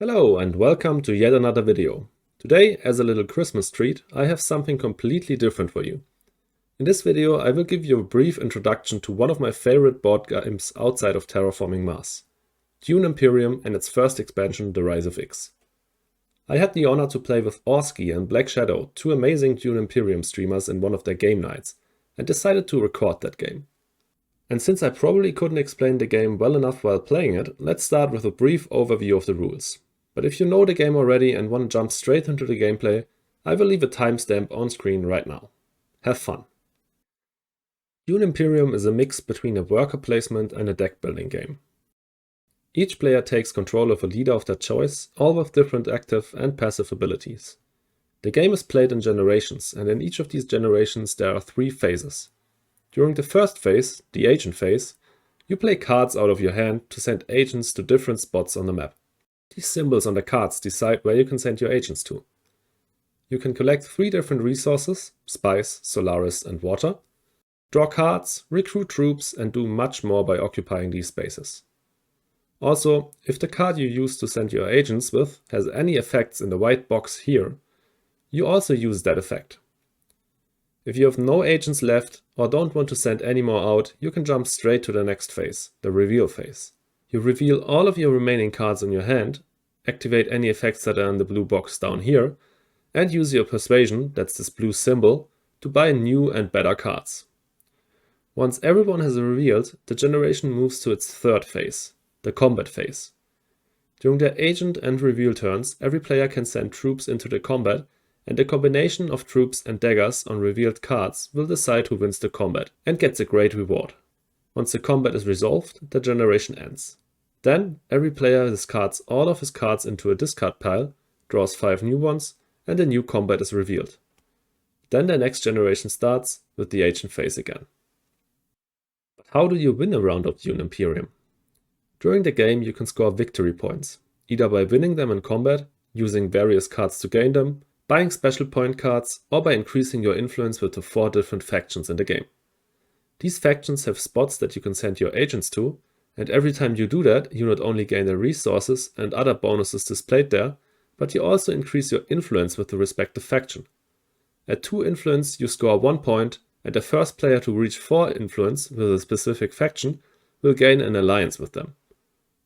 Hello and welcome to yet another video. Today, as a little Christmas treat, I have something completely different for you. In this video, I will give you a brief introduction to one of my favorite board games outside of Terraforming Mars, Dune Imperium and its first expansion, The Rise of X. I had the honor to play with Orski and Black Shadow, two amazing Dune Imperium streamers in one of their game nights, and decided to record that game. And since I probably couldn't explain the game well enough while playing it, let's start with a brief overview of the rules. But if you know the game already and want to jump straight into the gameplay, I will leave a timestamp on screen right now. Have fun! Dune Imperium is a mix between a worker placement and a deck building game. Each player takes control of a leader of their choice, all with different active and passive abilities. The game is played in generations, and in each of these generations there are 3 phases. During the first phase, the agent phase, you play cards out of your hand to send agents to different spots on the map. These symbols on the cards decide where you can send your agents to. You can collect 3 different resources, spice, Solaris and water, draw cards, recruit troops and do much more by occupying these spaces. Also, if the card you use to send your agents with has any effects in the white box here, you also use that effect. If you have no agents left or don't want to send any more out, you can jump straight to the next phase, the reveal phase. You reveal all of your remaining cards in your hand, activate any effects that are in the blue box down here, and use your persuasion, that's this blue symbol, to buy new and better cards. Once everyone has revealed, the generation moves to its third phase, the combat phase. During their agent and reveal turns, every player can send troops into the combat, and the combination of troops and daggers on revealed cards will decide who wins the combat and gets a great reward. Once the combat is resolved, the generation ends. Then, every player discards all of his cards into a discard pile, draws 5 new ones, and a new combat is revealed. Then the next generation starts with the agent phase again. But how do you win a round of Dune Imperium? During the game you can score victory points, either by winning them in combat, using various cards to gain them, buying special point cards, or by increasing your influence with the 4 different factions in the game. These factions have spots that you can send your agents to, and every time you do that, you not only gain the resources and other bonuses displayed there, but you also increase your influence with the respective faction. At 2 influence you score 1 point, and the first player to reach 4 influence with a specific faction will gain an alliance with them.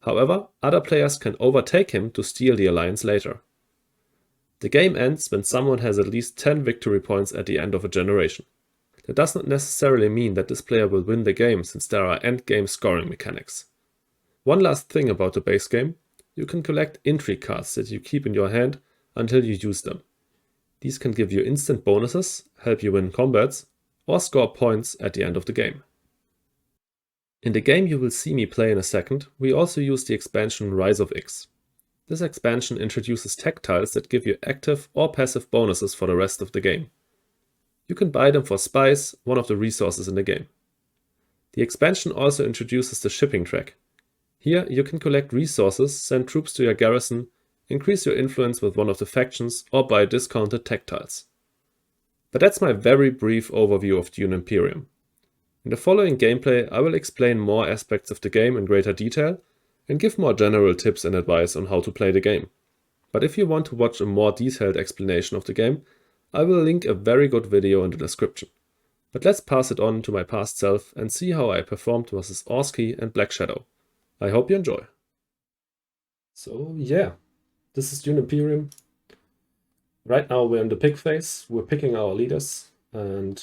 However, other players can overtake him to steal the alliance later. The game ends when someone has at least 10 victory points at the end of a generation. That does not necessarily mean that this player will win the game, since there are endgame scoring mechanics. One last thing about the base game, you can collect intrigue cards that you keep in your hand until you use them. These can give you instant bonuses, help you win combats, or score points at the end of the game. In the game you will see me play in a second, we also use the expansion Rise of X. This expansion introduces tech tiles that give you active or passive bonuses for the rest of the game. You can buy them for spice, one of the resources in the game. The expansion also introduces the shipping track. Here you can collect resources, send troops to your garrison, increase your influence with one of the factions, or buy discounted tech tiles. But that's my very brief overview of Dune Imperium. In the following gameplay I will explain more aspects of the game in greater detail and give more general tips and advice on how to play the game. But if you want to watch a more detailed explanation of the game, I will link a very good video in the description. But let's pass it on to my past self and see how I performed versus Orski and Black Shadow. I hope you enjoy. So yeah, this is Dune Imperium. Right now we're in the pick phase, we're picking our leaders, and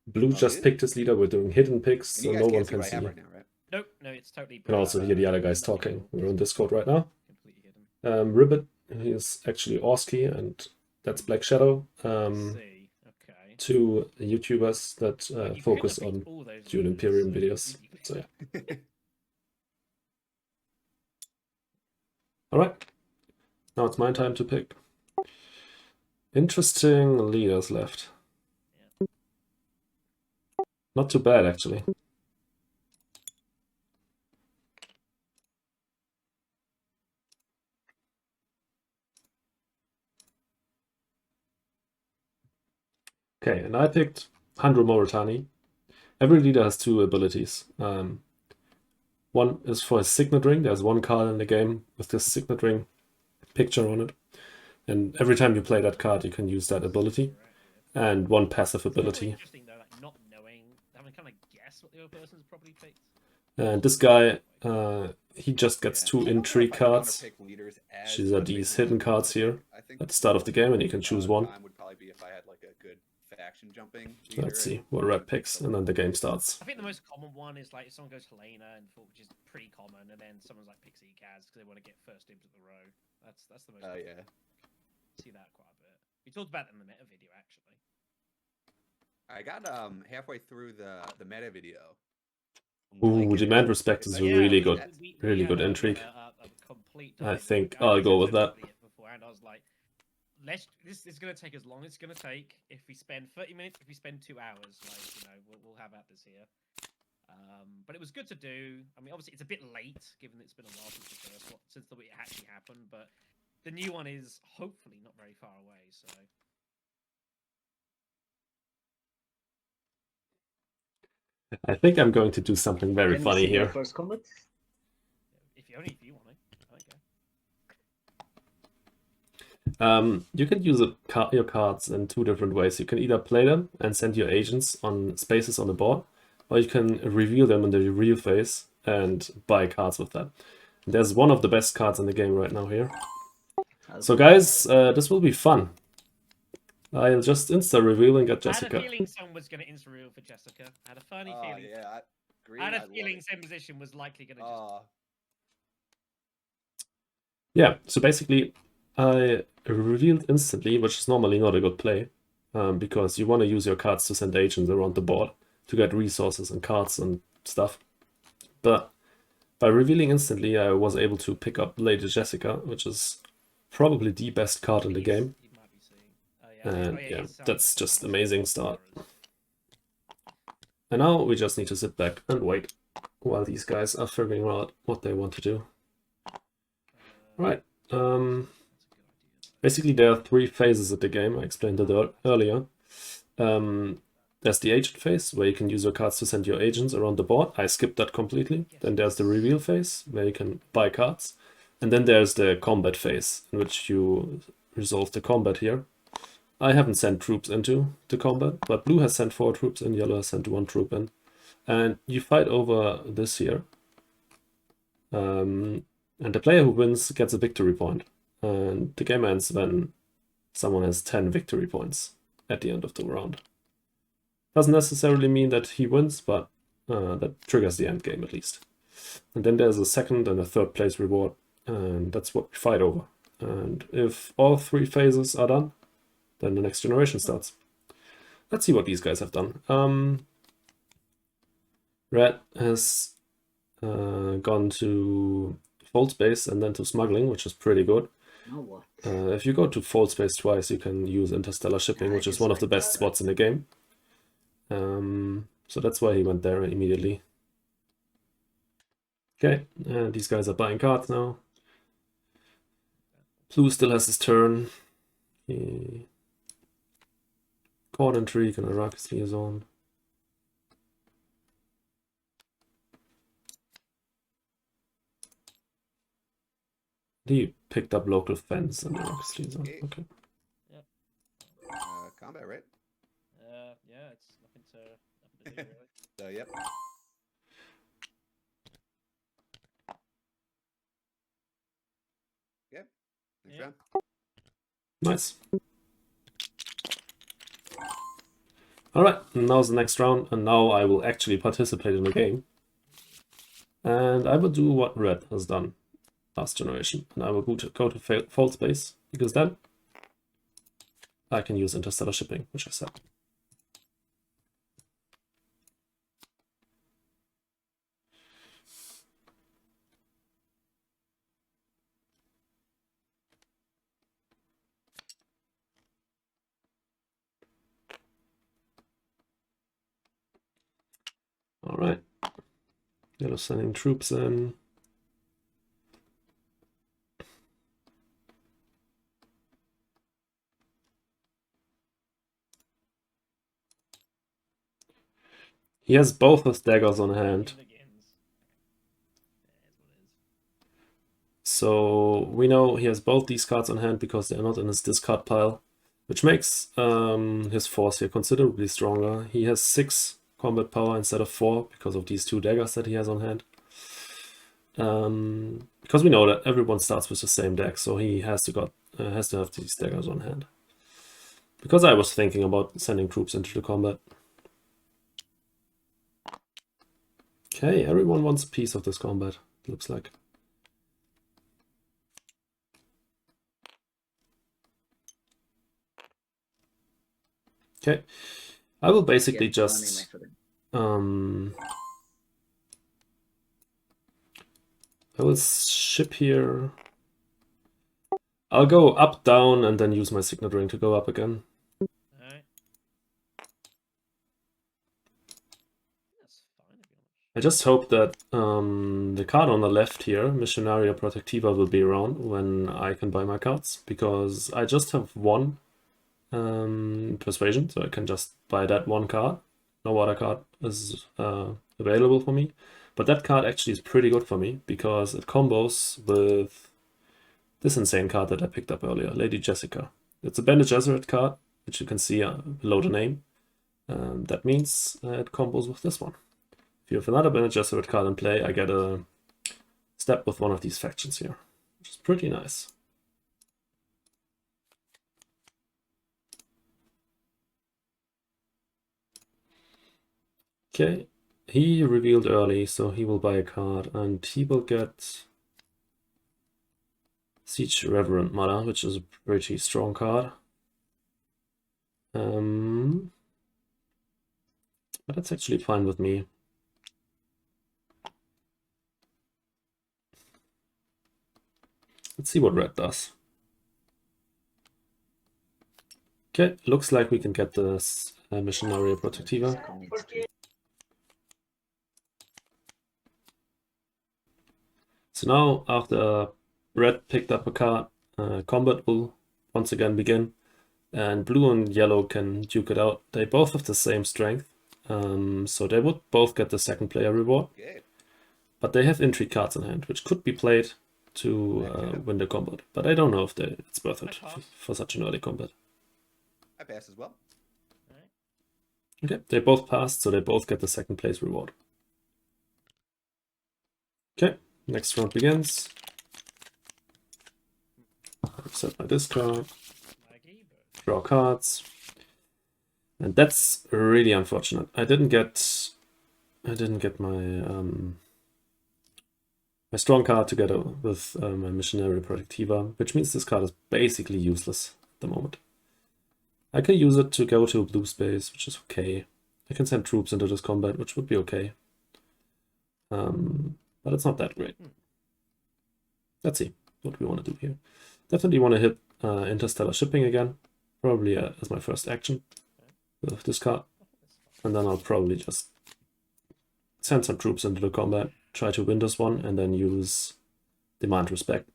Blue just picked his leader. We're doing hidden picks, so no one can see. Right now, right? Nope, no, it's totally. You can also hear the other guys talking. We're on Discord right now. Completely hidden. Ribbit, he is actually Orski, and that's Black Shadow. Okay. 2 YouTubers that focus on Dune Imperium videos. So yeah. Alright, now it's my time to pick. Interesting leaders left. Yeah. Not too bad, actually. Okay, and I picked Handro Moritani. Every leader has 2 abilities. One is for his signet ring. There's one card in the game with this signet ring picture on it. And every time you play that card, you can use that ability. And one passive ability. Interesting though, like not knowing, having kind of guess what the other person's probably picked. And this guy, he just gets 2 intrigue cards. These are these hidden cards here at the start of the game, and you can choose one. Would probably be if I had like a good faction jumping. So let's see what red picks, and then the game starts. I think the most common one is like if someone goes Helena, which is pretty common, and then someone's like picks Ekaz because they want to get first dibs at the row. That's the most. Oh yeah. See that quite a bit. We talked about it in the meta video actually. I got halfway through the meta video. Ooh, Demand Respect is really good intrigue. I think I'll go with that. Beforehand, I was like, this is going to take as long as it's going to take. If we spend 30 minutes, if we spend 2 hours, like, you know, we'll have at this here. But it was good to do. I mean, obviously, it's a bit late, given that it's been a while since the first one, since it actually happened. But the new one is hopefully not very far away, so... I think I'm going to do something very funny here. First combat? If you want to. You can use your cards in 2 different ways. You can either play them and send your agents on spaces on the board, or you can reveal them in the reveal phase and buy cards with that. And there's one of the best cards in the game right now here. So guys, this will be fun. I'll just insta-reveal and get Jessica. I had a feeling someone was going to insta-reveal for Jessica. I had a funny feeling. Yeah, I had a feeling same position was likely going to just... Yeah, so basically, I revealed instantly, which is normally not a good play, because you want to use your cards to send agents around the board to get resources and cards and stuff. But by revealing instantly, I was able to pick up Lady Jessica, which is probably the best card in the game. And yeah, that's just amazing start. And now we just need to sit back and wait while these guys are figuring out what they want to do. Right. Basically, there are 3 phases of the game. I explained it earlier. There's the agent phase, where you can use your cards to send your agents around the board. I skipped that completely. Then there's the reveal phase, where you can buy cards. And then there's the combat phase, in which you resolve the combat here. I haven't sent troops into the combat, but blue has sent 4 troops in, yellow has sent 1 troop in. And you fight over this here. And the player who wins gets a victory point. And the game ends when someone has 10 victory points at the end of the round. Doesn't necessarily mean that he wins, but that triggers the end game at least. And then there's a 2nd and a 3rd place reward, and that's what we fight over. And if all 3 phases are done, then the next generation starts. Let's see what these guys have done. Red has gone to fold space and then to smuggling, which is pretty good. If you go to fold space twice, you can use interstellar shipping, which is one of the best spots in the game. So that's why he went there immediately. Okay, and these guys are buying cards now. Blue still has his turn. He... Court Intrigue and Arrakis Liaison. He picked up Local Fence and Arrakis Liaison. Okay. Yep. Combat, right? Yeah, it's nothing to do really. So yep. Yep. Next round. Nice. Alright, now's the next round, and now I will actually participate in the game. And I will do what Red has done last generation. And I will go to fold space, because then I can use interstellar shipping, which I said. Alright. Yellow sending troops in. He has both his daggers on hand. So we know he has both these cards on hand because they're not in his discard pile, which makes his force here considerably stronger. He has 6 combat power instead of 4 because of these 2 daggers that he has on hand. Because we know that everyone starts with the same deck, so he has to have these daggers on hand. Because I was thinking about sending troops into the combat. Okay, everyone wants a piece of this combat, looks like. Okay, I will basically just I will ship here. I'll go up, down, and then use my signet ring to go up again. Alright. That's fine, to be honest. I just hope that the card on the left here, Missionaria Protectiva, will be around when I can buy my cards, because I just have 1 persuasion, so I can just buy that 1 card. No other card is available for me. But that card actually is pretty good for me, because it combos with this insane card that I picked up earlier, Lady Jessica. It's a Bene Gesserit card, which you can see below the name. That means it combos with this one. If you have another Bene Gesserit card in play, I get a step with one of these factions here, which is pretty nice. Okay, he revealed early, so he will buy a card, and he will get Siege Reverend Mother, which is a pretty strong card. But that's actually fine with me. Let's see what red does. Okay, looks like we can get this Missionaria Protectiva. So now, after red picked up a card, combat will once again begin, and blue and yellow can duke it out. They both have the same strength, so they would both get the second player reward. Okay. But they have intrigue cards in hand, which could be played to win the combat. But I don't know if it's worth it for such an early combat. I pass as well. Alright. Okay, they both passed, so they both get the second place reward. Okay, next round begins. Set my discard, draw cards, and that's really unfortunate. I didn't get my my strong card together with my Missionary Protectiva, which means this card is basically useless at the moment. I can use it to go to a blue space, which is okay. I can send troops into this combat, which would be okay. But it's not that great. Let's see what we want to do here. Definitely want to hit interstellar shipping again, probably as my first action with this card. And then I'll probably just send some troops into the combat, try to win this one, and then use Demand Respect.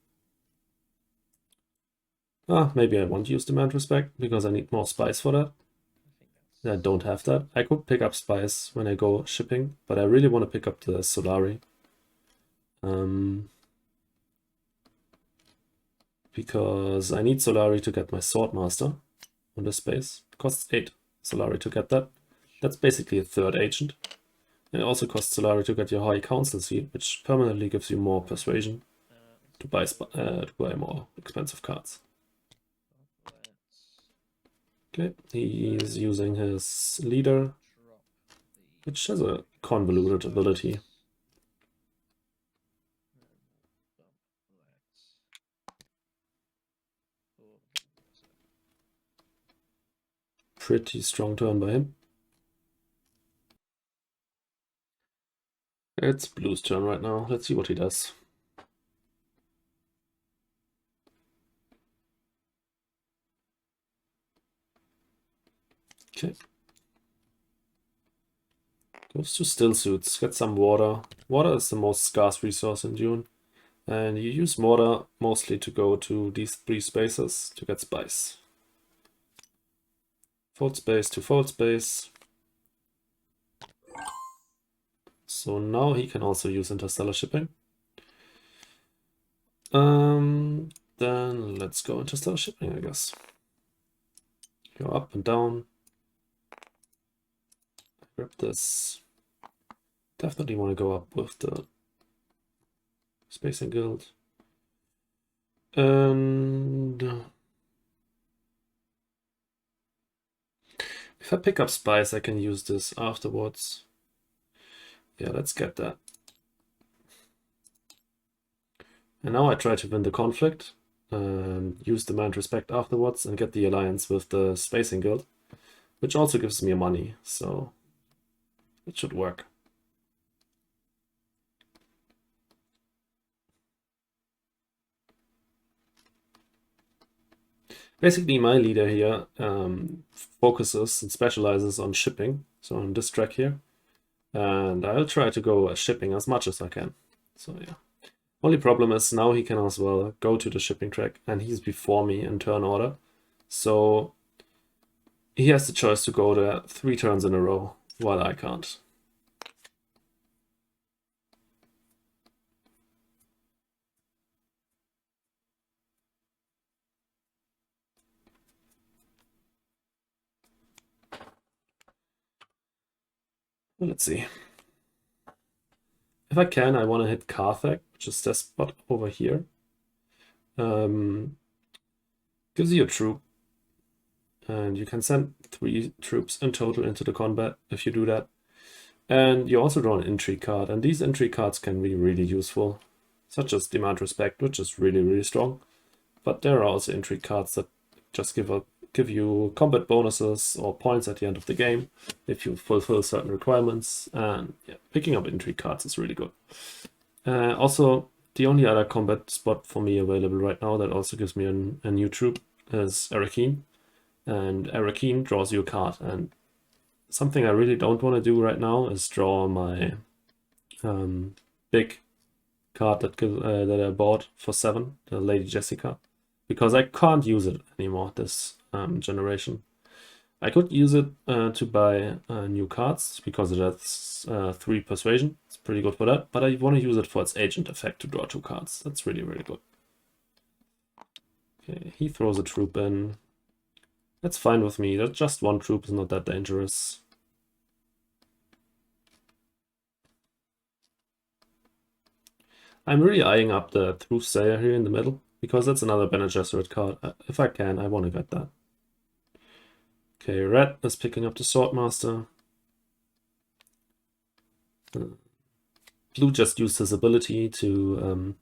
Maybe I won't use Demand Respect, because I need more spice for that. I don't have that. I could pick up spice when I go shipping, but I really want to pick up the Solari. Because I need Solari to get my Swordmaster on this space. It costs 8 Solari to get that. That's basically a third agent. And it also costs Solari to get your High Council seat, which permanently gives you more persuasion to buy more expensive cards. Okay, he's using his leader, which has a convoluted ability. Pretty strong turn by him. It's blue's turn right now. Let's see what he does. Okay. Goes to still suits. Get some water. Water is the most scarce resource in Dune. And you use water mostly to go to these 3 spaces to get spice. Fold space to fold space. So now he can also use interstellar shipping. Then let's go into start shipping, I guess. Go up and down. Grab this. Definitely want to go up with the Spacing Guild. And if I pick up spice, I can use this afterwards. Yeah, let's get that. And now I try to win the conflict and use demand respect afterwards and get the alliance with the Spacing Guild, which also gives me money, so it should work. Basically, my leader here focuses and specializes on shipping, so on this track here, and I'll try to go shipping as much as I can. So yeah. Only problem is now he can as well go to the shipping track, and he's before me in turn order, so he has the choice to go there 3 turns in a row, while I can't. Let's see. If I can, I want to hit Carthage, which is this spot over here. Gives you a troop, and you can send 3 troops in total into the combat if you do that. And you also draw an intrigue card, and these intrigue cards can be really useful, such as Demand Respect, which is really, really strong. But there are also intrigue cards that just give you combat bonuses or points at the end of the game if you fulfill certain requirements. And yeah, picking up intrigue cards is really good. Also, the only other combat spot for me available right now that also gives me a new troop is Arakeen. And Arakeen draws you a card. And something I really don't want to do right now is draw my big card that I bought for 7, the Lady Jessica, because I can't use it anymore this generation. I could use it to buy new cards because it has 3 persuasion. It's pretty good for that, but I want to use it for its agent effect to draw 2 cards. That's really, really good. Okay, he throws a troop in. That's fine with me. That just 1 troop is not that dangerous. I'm really eyeing up the Truthsayer here in the middle, because that's another Bene Gesserit card. If I can, I want to get that. Okay, red is picking up the Swordmaster. Blue just used his ability to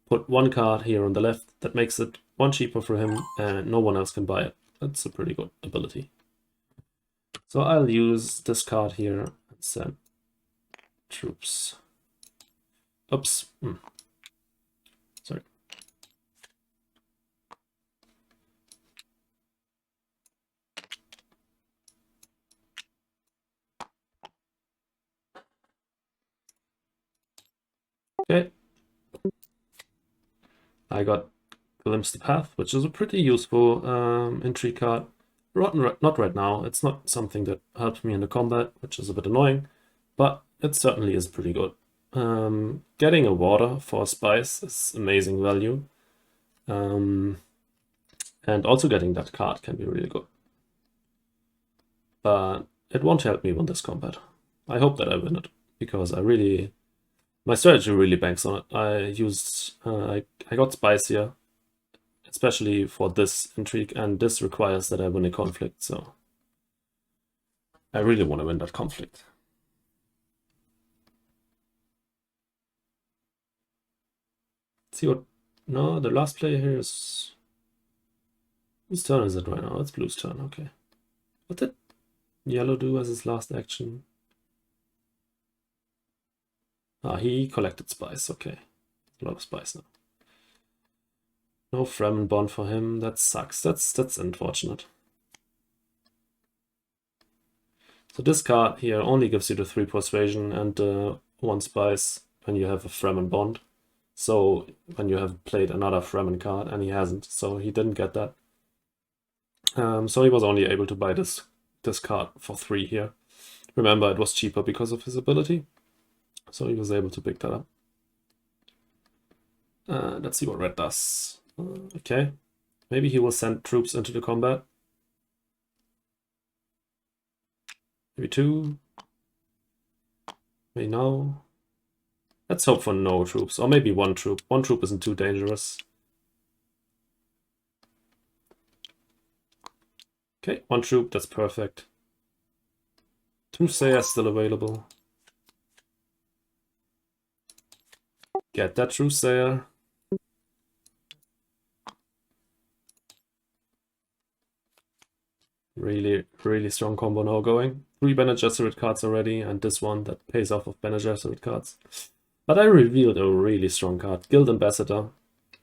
put 1 card here on the left. That makes it 1 cheaper for him, and no one else can buy it. That's a pretty good ability. So I'll use this card here and send troops. Oops. Sorry. Okay. I got Glimpse the Path, which is a pretty useful intrigue card. Not right now. It's not something that helps me in the combat, which is a bit annoying, but it certainly is pretty good. Getting a water for a spice is amazing value. And also getting that card can be really good. But it won't help me win this combat. I hope that I win it, because my strategy really banks on it. I got spice here, especially for this intrigue, and this requires that I win a conflict, so I really want to win that conflict. Let's see what... No, the last player here is... Whose turn is it right now? It's blue's turn, okay. What did yellow do as his last action? Ah, he collected spice, okay. A lot of spice now. No Fremen bond for him, that sucks. That's unfortunate. So this card here only gives you the 3 persuasion and 1 spice when you have a Fremen bond. So when you have played another Fremen card, and he hasn't, so he didn't get that. So he was only able to buy this card for 3 here. Remember, it was cheaper because of his ability, so he was able to pick that up. Let's see what red does. Okay, maybe he will send troops into the combat. Maybe 2. Maybe no. Let's hope for no troops, or maybe 1 troop. 1 troop isn't too dangerous. Okay, 1 troop, that's perfect. 2 Sayers still available. Get that True Sayer. Really, really strong combo now going. 3 Bene Gesserit cards already, and this one that pays off of Bene Gesserit cards. But I revealed a really strong card, Guild Ambassador.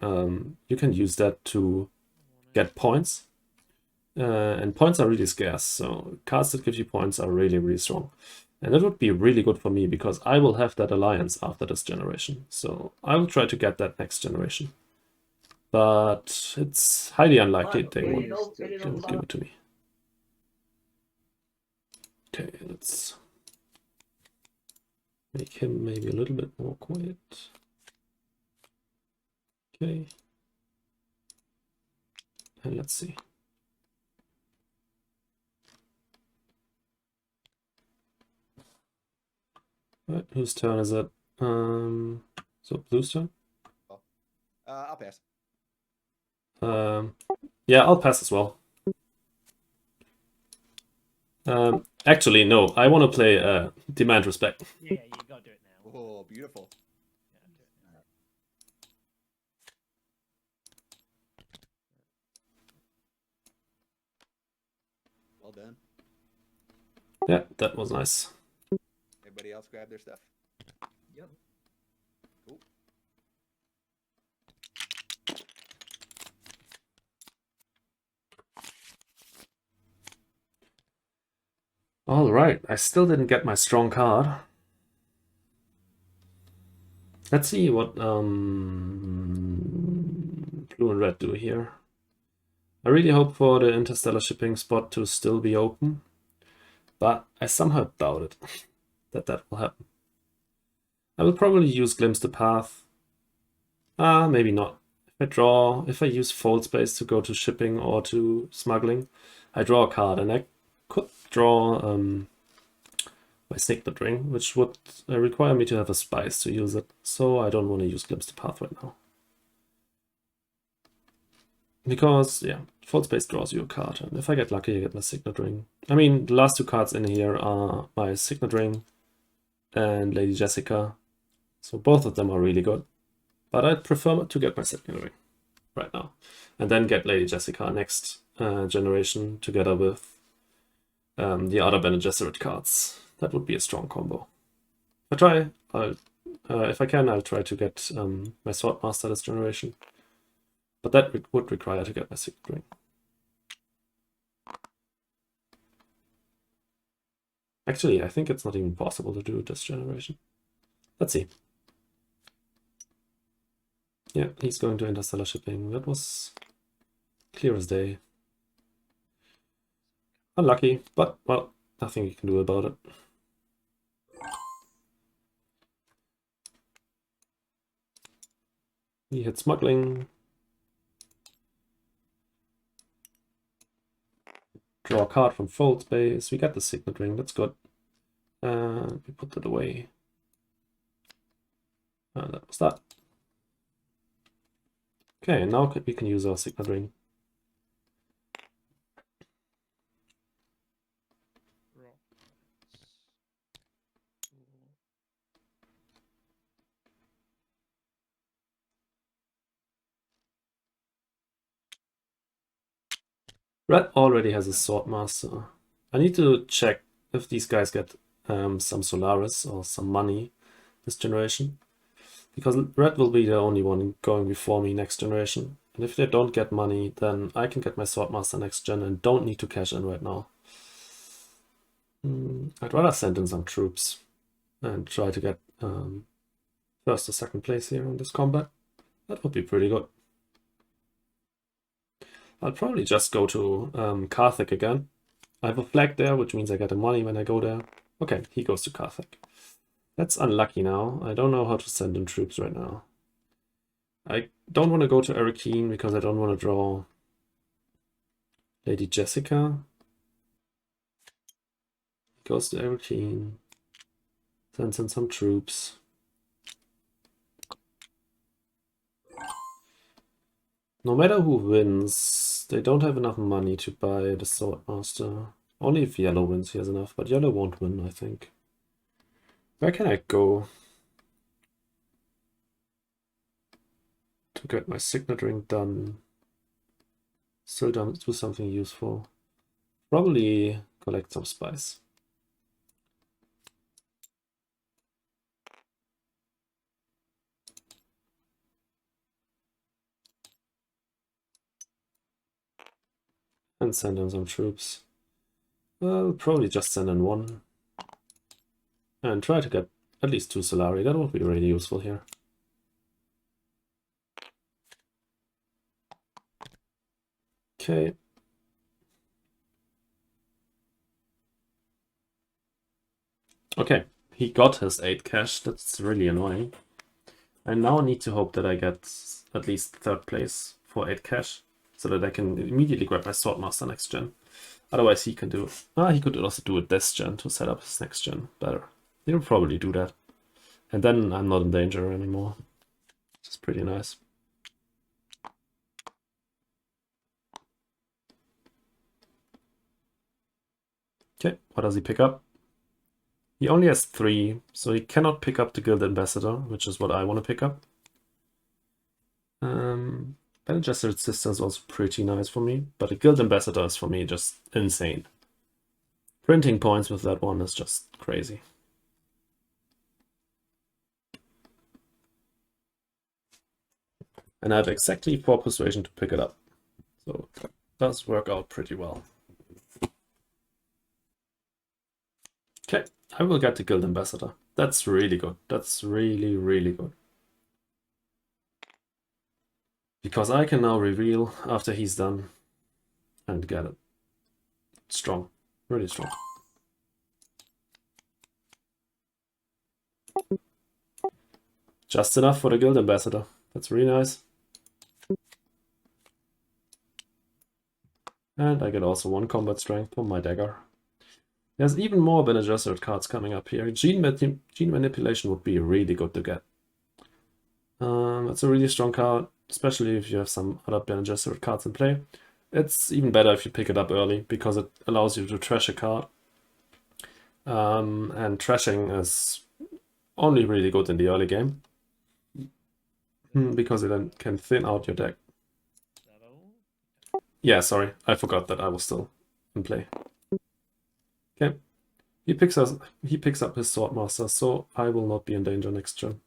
You can use that to get points. And points are really scarce, so cards that give you points are really, really strong. And that would be really good for me, because I will have that alliance after this generation. So I will try to get that next generation. But it's highly unlikely they would give it to me. Okay, let's make him maybe a little bit more quiet. Okay. And let's see. Right, whose turn is it? So blue's turn? I'll pass. Yeah, I'll pass as well. Actually, no, I want to play Demand Respect. Yeah, you gotta do it now. Oh, beautiful. Yeah, do it now. Well done. Yeah, that was nice. Everybody else grab their stuff. Yep. Cool. All right, I still didn't get my strong card. Let's see what blue and red do here. I really hope for the interstellar shipping spot to still be open, but I somehow doubt it that will happen. I will probably use Glimpse the Path. Maybe not. If I use Fold Space to go to shipping or to smuggling, I draw a card, and I could draw my Signet Ring, which would require me to have a Spice to use it, so I don't want to use Glimpse the Path right now. Because, yeah, Fold Space draws you a card, and if I get lucky, I get my Signet Ring. I mean, the last 2 cards in here are my Signet Ring and Lady Jessica, so both of them are really good. But I'd prefer to get my Signet Ring right now, and then get Lady Jessica next generation together with the other Bene Gesserit cards. That would be a strong combo. If I can, I'll try to get my Swordmaster this generation. But that would require to get my Signet Ring. Actually, I think it's not even possible to do it this generation. Let's see. Yeah, he's going to interstellar shipping. That was clear as day. Unlucky, but, well, nothing you can do about it. He hit smuggling. Draw a card from Fold Space. We get the Signet Ring, that's good. We put that away. That was that. Okay, now we can use our Signet Ring. Red already has a Swordmaster. I need to check if these guys get some Solaris or some money this generation. Because red will be the only one going before me next generation. And if they don't get money, then I can get my Swordmaster next gen and don't need to cash in right now. I'd rather send in some troops and try to get first or second place here in this combat. That would be pretty good. I'll probably just go to Karthik again. I have a flag there, which means I get the money when I go there. Okay, he goes to Karthik. That's unlucky now. I don't know how to send in troops right now. I don't want to go to Arakeen because I don't want to draw Lady Jessica. Goes to Arakeen. Sends in some troops. No matter who wins, they don't have enough money to buy the Swordmaster. Only if yellow wins he has enough, but yellow won't win, I think. Where can I go to get my signet ring done? Still do something useful. Probably collect some spice. And send in some troops. I'll probably just send in one. And try to get at least 2 Solari. That would be really useful here. Okay. Okay, he got his 8 cash. That's really annoying. I now need to hope that I get at least 3rd place for 8 cash, so that I can immediately grab my Swordmaster next gen. Otherwise he can do... he could also do it this gen to set up his next gen better. He'll probably do that. And then I'm not in danger anymore. Which is pretty nice. Okay, what does he pick up? He only has 3, so he cannot pick up the Guild Ambassador, which is what I want to pick up. Bene Gesserit's sister is also pretty nice for me, but the Guild Ambassador is for me just insane. Printing points with that one is just crazy. And I have exactly 4 persuasion to pick it up, so it does work out pretty well. Okay, I will get the Guild Ambassador. That's really good. That's really, really good. Because I can now reveal after he's done and get it. Strong. Really strong. Just enough for the Guild Ambassador. That's really nice. And I get also 1 combat strength from my dagger. There's even more Bene Gesserit cards coming up here. Gene Manipulation would be really good to get. It's a really strong card, especially if you have some other Bene Gesserit cards in play. It's even better if you pick it up early, because it allows you to trash a card. And trashing is only really good in the early game. Because it then can thin out your deck. Yeah, sorry, I forgot that I was still in play. Okay, he picks up his Swordmaster, so I will not be in danger next turn.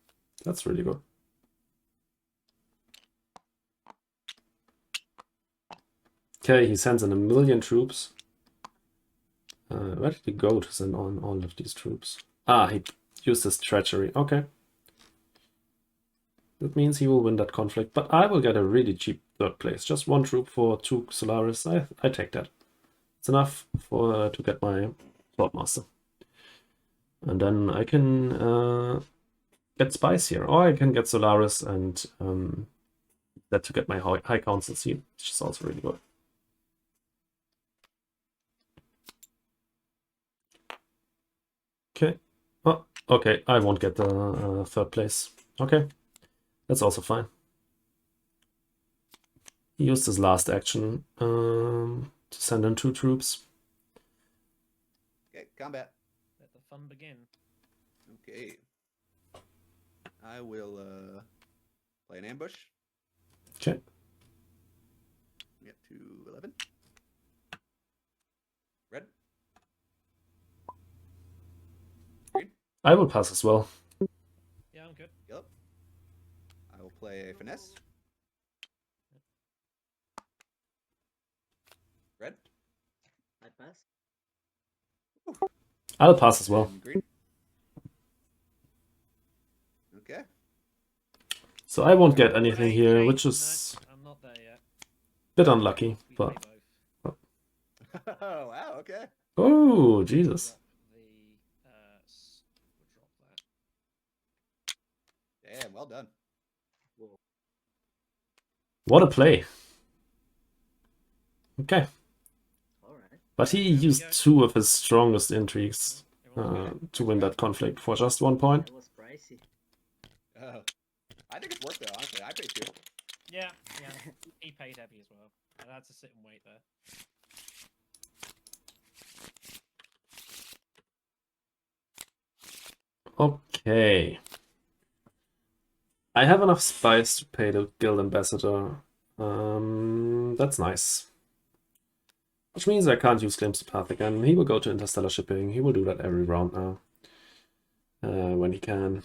That's really good. Okay, he sends in 1,000,000 troops. Where did he go to send on all of these troops? He used his treachery. Okay. That means he will win that conflict, but I will get a really cheap 3rd place. Just 1 troop for 2 Solaris. I take that. It's enough for to get my Swordmaster. And then I can get Spice here, or I can get Solaris and that to get my High Council seat, which is also really good. Okay. Oh, okay. I won't get the 3rd place. Okay. That's also fine. He used his last action to send in 2 troops. Okay, combat. Let the fun begin. Okay. I will play an ambush. Okay. Get to 11. Red. Green. I will pass as well. Yeah, I'm good. Yellow. I will play a finesse. Red. I pass. I'll pass as well. And green. Okay. So I won't get anything Wait, here, wait, which is no, I'm not there yet. a bit unlucky, We but... play both. Oh, wow, okay. Oh, Jesus. Drop the, we'll drop that. Damn, well done. Whoa. What a play. Okay. Alright. But he There we used go. 2 of his strongest intrigues Everyone's good. to win that conflict for just 1 point. That was pricey. I think it's worth it, honestly. I pay 2. Yeah, yeah. He paid heavy as well. And I had to sit and wait there. Okay. I have enough spice to pay the guild ambassador. That's nice. Which means I can't use Claims to Path again. He will go to interstellar shipping. He will do that every round now. When he can.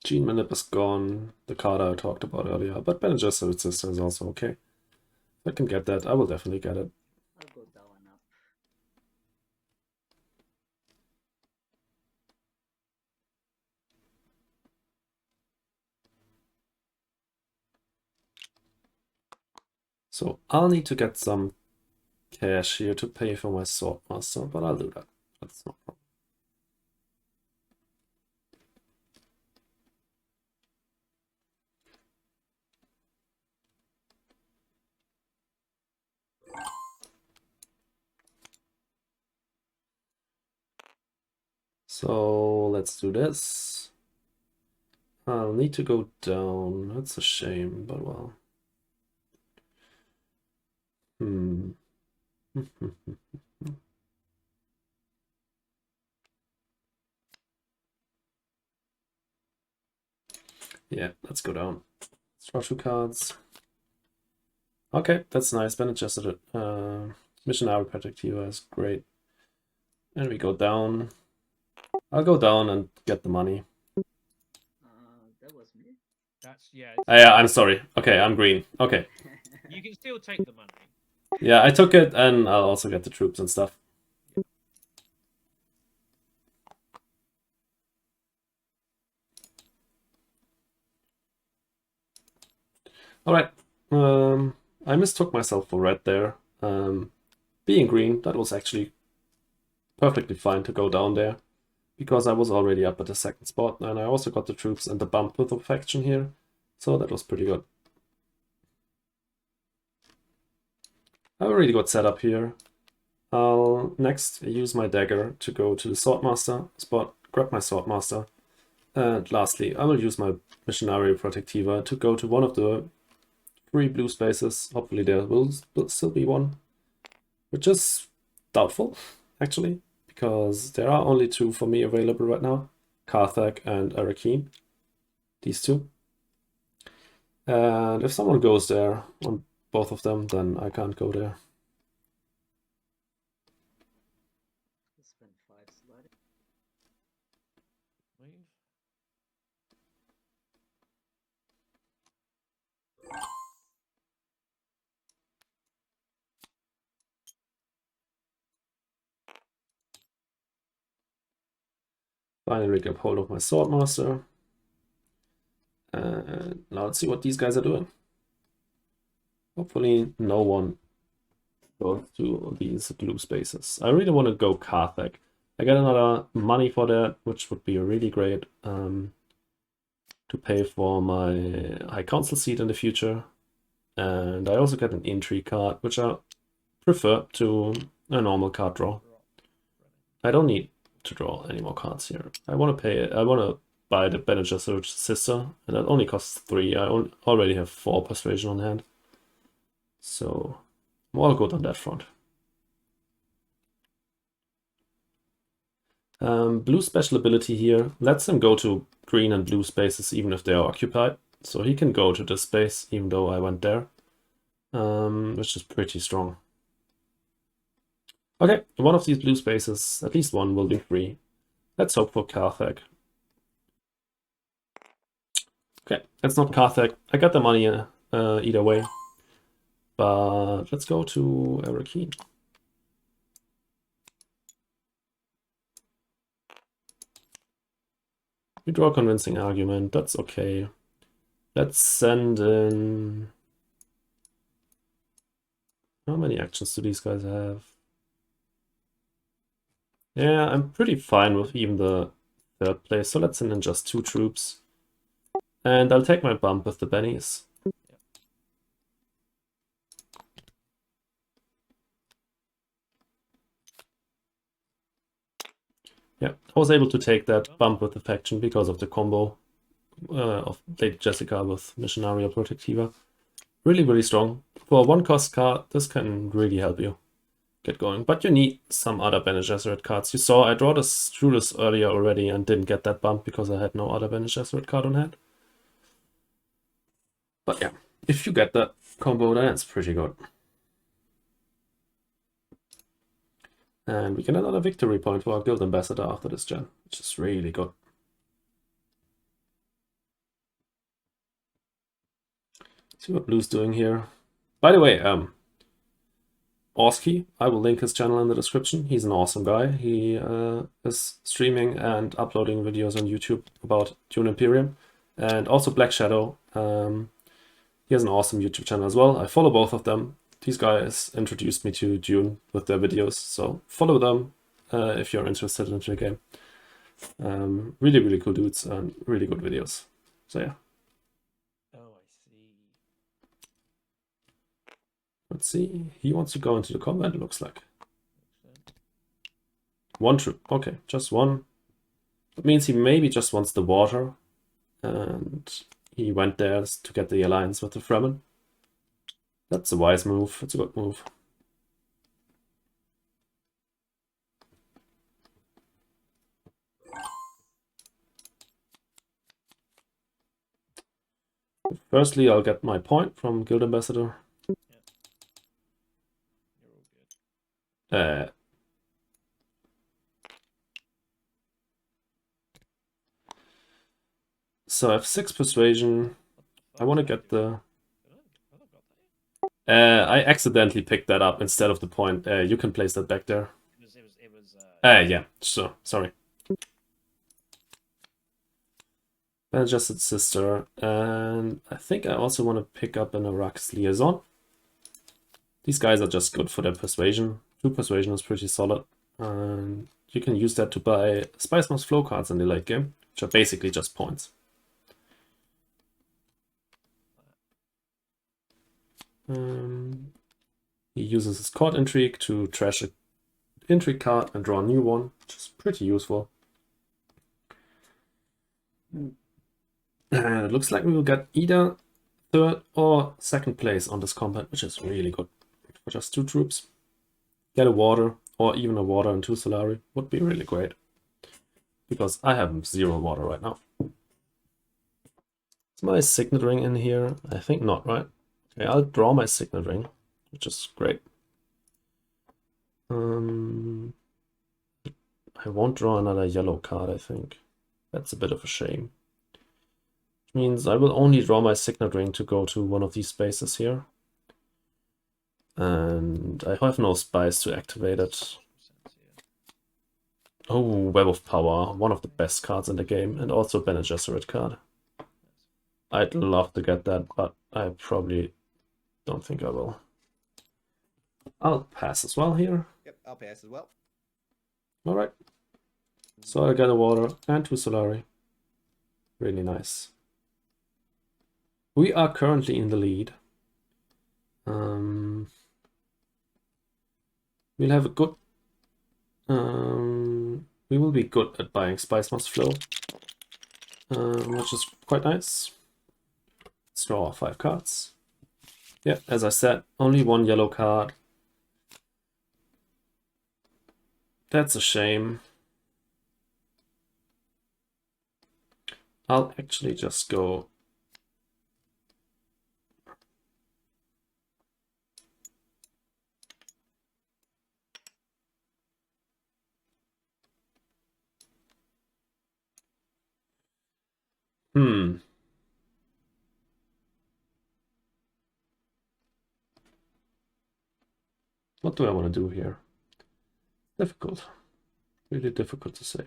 Gene Manip is gone. The card I talked about earlier. But Bene Gesserit Sister is also okay. If I can get that, I will definitely get it. I'll go down and up. So I'll need to get some cash here to pay for my Swordmaster, but I'll do that. That's no problem. So let's do this. I'll need to go down. That's a shame, but well. Yeah, let's go down. Let's draw 2 cards. Okay, that's nice. Bene Gesserit. Missionary Protectiva is great. And we go down. I'll go down and get the money. That was me. That's yeah. Yeah, I'm sorry. Okay, I'm green. Okay. You can still take the money. Yeah, I took it, and I'll also get the troops and stuff. Alright. I mistook myself for red there. Being green, that was actually perfectly fine to go down there, because I was already up at the 2nd spot, and I also got the troops and the bump with the faction here, so that was pretty good. I already got set up here. I'll next use my dagger to go to the Swordmaster spot, grab my Swordmaster, and lastly, I will use my Missionary Protectiva to go to one of the 3 blue spaces. Hopefully there will still be one, which is doubtful, actually, because there are only 2 for me available right now, Carthag and Arakeen, these 2. And if someone goes there on both of them, then I can't go there. Spend 5 slotted. Move. Finally get hold of my Swordmaster. And now let's see what these guys are doing. Hopefully no one goes to these blue spaces. I really want to go Carthag. I get another money for that, which would be really great to pay for my High Council seat in the future. And I also get an intrigue card, which I prefer to a normal card draw. I don't need to draw any more cards here. I want to pay. I want to buy the Bene Gesserit Sister, and that only costs 3. I already have 4 persuasion on hand, so I'm all good on that front. Blue special ability here lets him go to green and blue spaces even if they are occupied. So he can go to this space even though I went there, which is pretty strong. Okay, one of these blue spaces, at least one, will be free. Let's hope for Carthag. Okay, it's not Carthag. I got the money either way. But let's go to Arakeen. We draw a convincing argument, that's okay. Let's send in... How many actions do these guys have? Yeah, I'm pretty fine with even the third place, so let's send in just 2 troops. And I'll take my bump with the bennies. Yeah, I was able to take that bump with the faction because of the combo of Lady Jessica with Missionaria Protectiva. Really, really strong. For a 1-cost card, this can really help you get going. But you need some other Bene Gesserit cards. You saw I draw this Judas earlier already and didn't get that bump because I had no other Bene Gesserit card on hand. But yeah, if you get that combo, then it's pretty good. And we get another victory point for our Guild Ambassador after this gen, which is really good. See what Blue's doing here. By the way, Orski, I will link his channel in the description. He's an awesome guy. He is streaming and uploading videos on YouTube about Dune Imperium. And also Black Shadow. He has an awesome YouTube channel as well. I follow both of them. These guys introduced me to Dune with their videos, so follow them if you're interested in the game. Really, really cool dudes and really good videos. So yeah. Oh, I see. Let's see. He wants to go into the combat, it looks like. 1 troop. Okay, just 1. That means he maybe just wants the water. And he went there to get the alliance with the Fremen. That's a wise move. It's a good move. Firstly, I'll get my point from Guild Ambassador. Yeah. You're all good. So I have 6 persuasion. I want to get the... I accidentally picked that up instead of the point. You can place that back there. Yeah, so sorry. Adjusted sister, and I think I also want to pick up an Arax liaison. These guys are just good for their persuasion. 2 persuasion is pretty solid, and you can use that to buy Spice Mouse flow cards in the late game, which are basically just points. He uses his court intrigue to trash an intrigue card and draw a new one, which is pretty useful. It looks like we will get either 3rd or 2nd place on this combat, which is really good. For just 2 troops. Get a water, or even a water and 2 Solari would be really great. Because I have 0 water right now. Is my signet ring in here? I think not, right? Okay, I'll draw my signet ring, which is great. I won't draw another yellow card, I think. That's a bit of a shame. Which means I will only draw my signet ring to go to one of these spaces here. And I have no spice to activate it. Oh, Web of Power, one of the best cards in the game, and also Bene Gesserit card. I'd love to get that, but I probably don't think I will. I'll pass as well here. Yep, I'll pass as well. Alright. So I get a water and 2 Solari. Really nice. We are currently in the lead. We'll have a good... we will be good at buying Spice Mouse Flow, which is quite nice. Let's draw 5 cards. Yeah, as I said, only 1 yellow card. That's a shame. I'll actually just go... What do I want to do here? Difficult. Really difficult to say.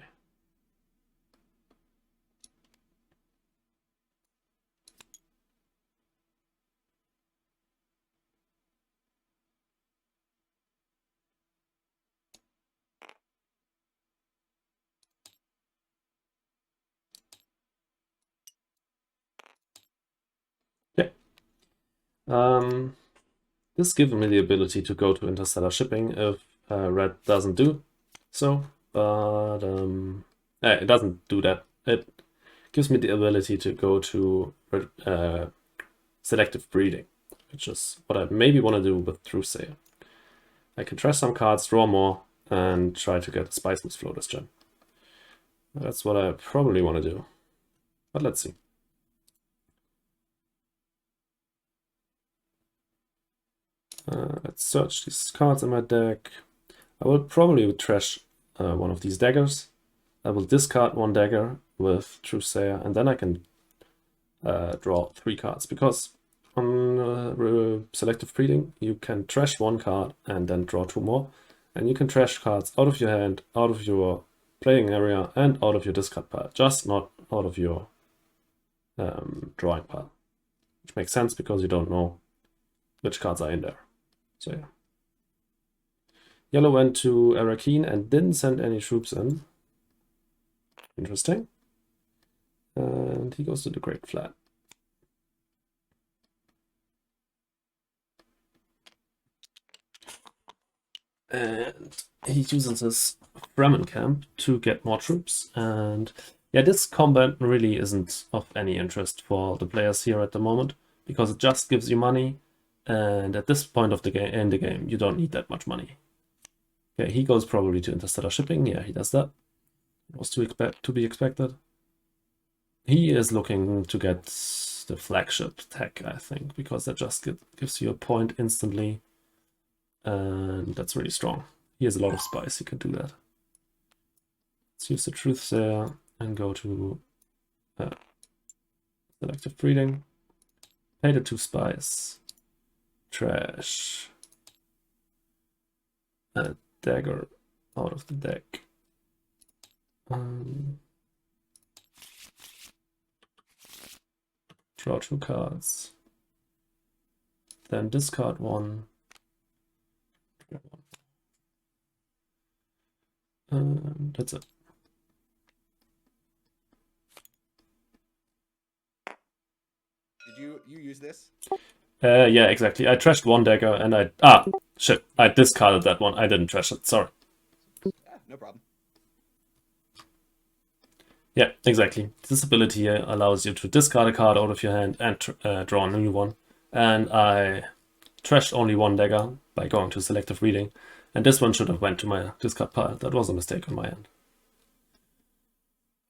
This gives me the ability to go to interstellar shipping if red doesn't do so, but it doesn't do that. It gives me the ability to go to selective breeding, which is what I maybe want to do with Truthsayer. I can trash some cards, draw more, and try to get a Spice Moose Flow this gen. That's what I probably want to do, but let's see. Let's search these cards in my deck. I will probably trash one of these daggers. I will discard one dagger with Truthsayer, and then I can draw 3 cards, because on selective breeding you can trash 1 card and then draw 2 more, and you can trash cards out of your hand, out of your playing area, and out of your discard pile, just not out of your drawing pile, which makes sense because you don't know which cards are in there. So yeah. Yellow went to Arakeen and didn't send any troops in. Interesting. And he goes to the Great Flat. And he uses his Fremen camp to get more troops. And yeah, this combat really isn't of any interest for the players here at the moment, because it just gives you money. And at this point of the game, in the game, you don't need that much money. Okay, he goes probably to interstellar shipping. Yeah, he does that. It was to be expected. He is looking to get the flagship tech, I think, because that just gives you a point instantly, and that's really strong. He has a lot of spice, he can do that. Let's use the Truthsayer and go to selective breeding. Pay the 2 spice. Trash. A dagger out of the deck. Draw 2 cards. Then discard 1. And that's it. Did you use this? Yeah, exactly. I trashed 1 dagger and I discarded that one. I didn't trash it, sorry. Yeah, no problem. Yeah, exactly. This ability here allows you to discard a card out of your hand and draw a new one. And I trashed only 1 dagger by going to selective reading. And this one should have went to my discard pile. That was a mistake on my end.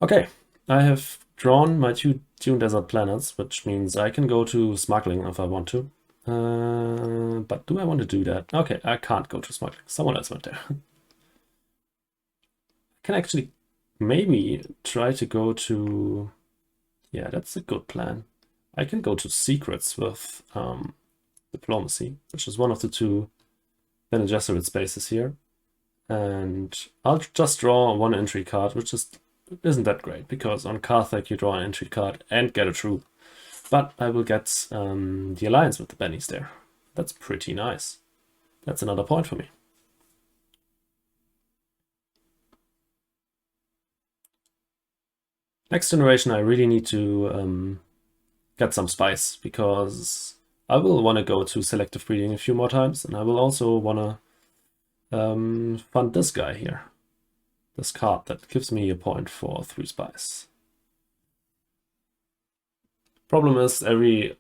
Okay, I have drawn my 2 Dune Desert planets, which means I can go to smuggling if I want to. But do I want to do that? Okay, I can't go to smuggling. Someone else went there. I can actually maybe try to go to... Yeah, that's a good plan. I can go to secrets with diplomacy, which is one of the 2 Bene Gesserit spaces here. And I'll just draw 1 entry card, which isn't that great, because on Karthag you draw an entry card and get a troop. But I will get the alliance with the Bennies there. That's pretty nice. That's another point for me. Next generation I really need to get some spice, because I will want to go to selective breeding a few more times, and I will also want to fund this guy here. This card that gives me a point for 3 spice. Problem is, every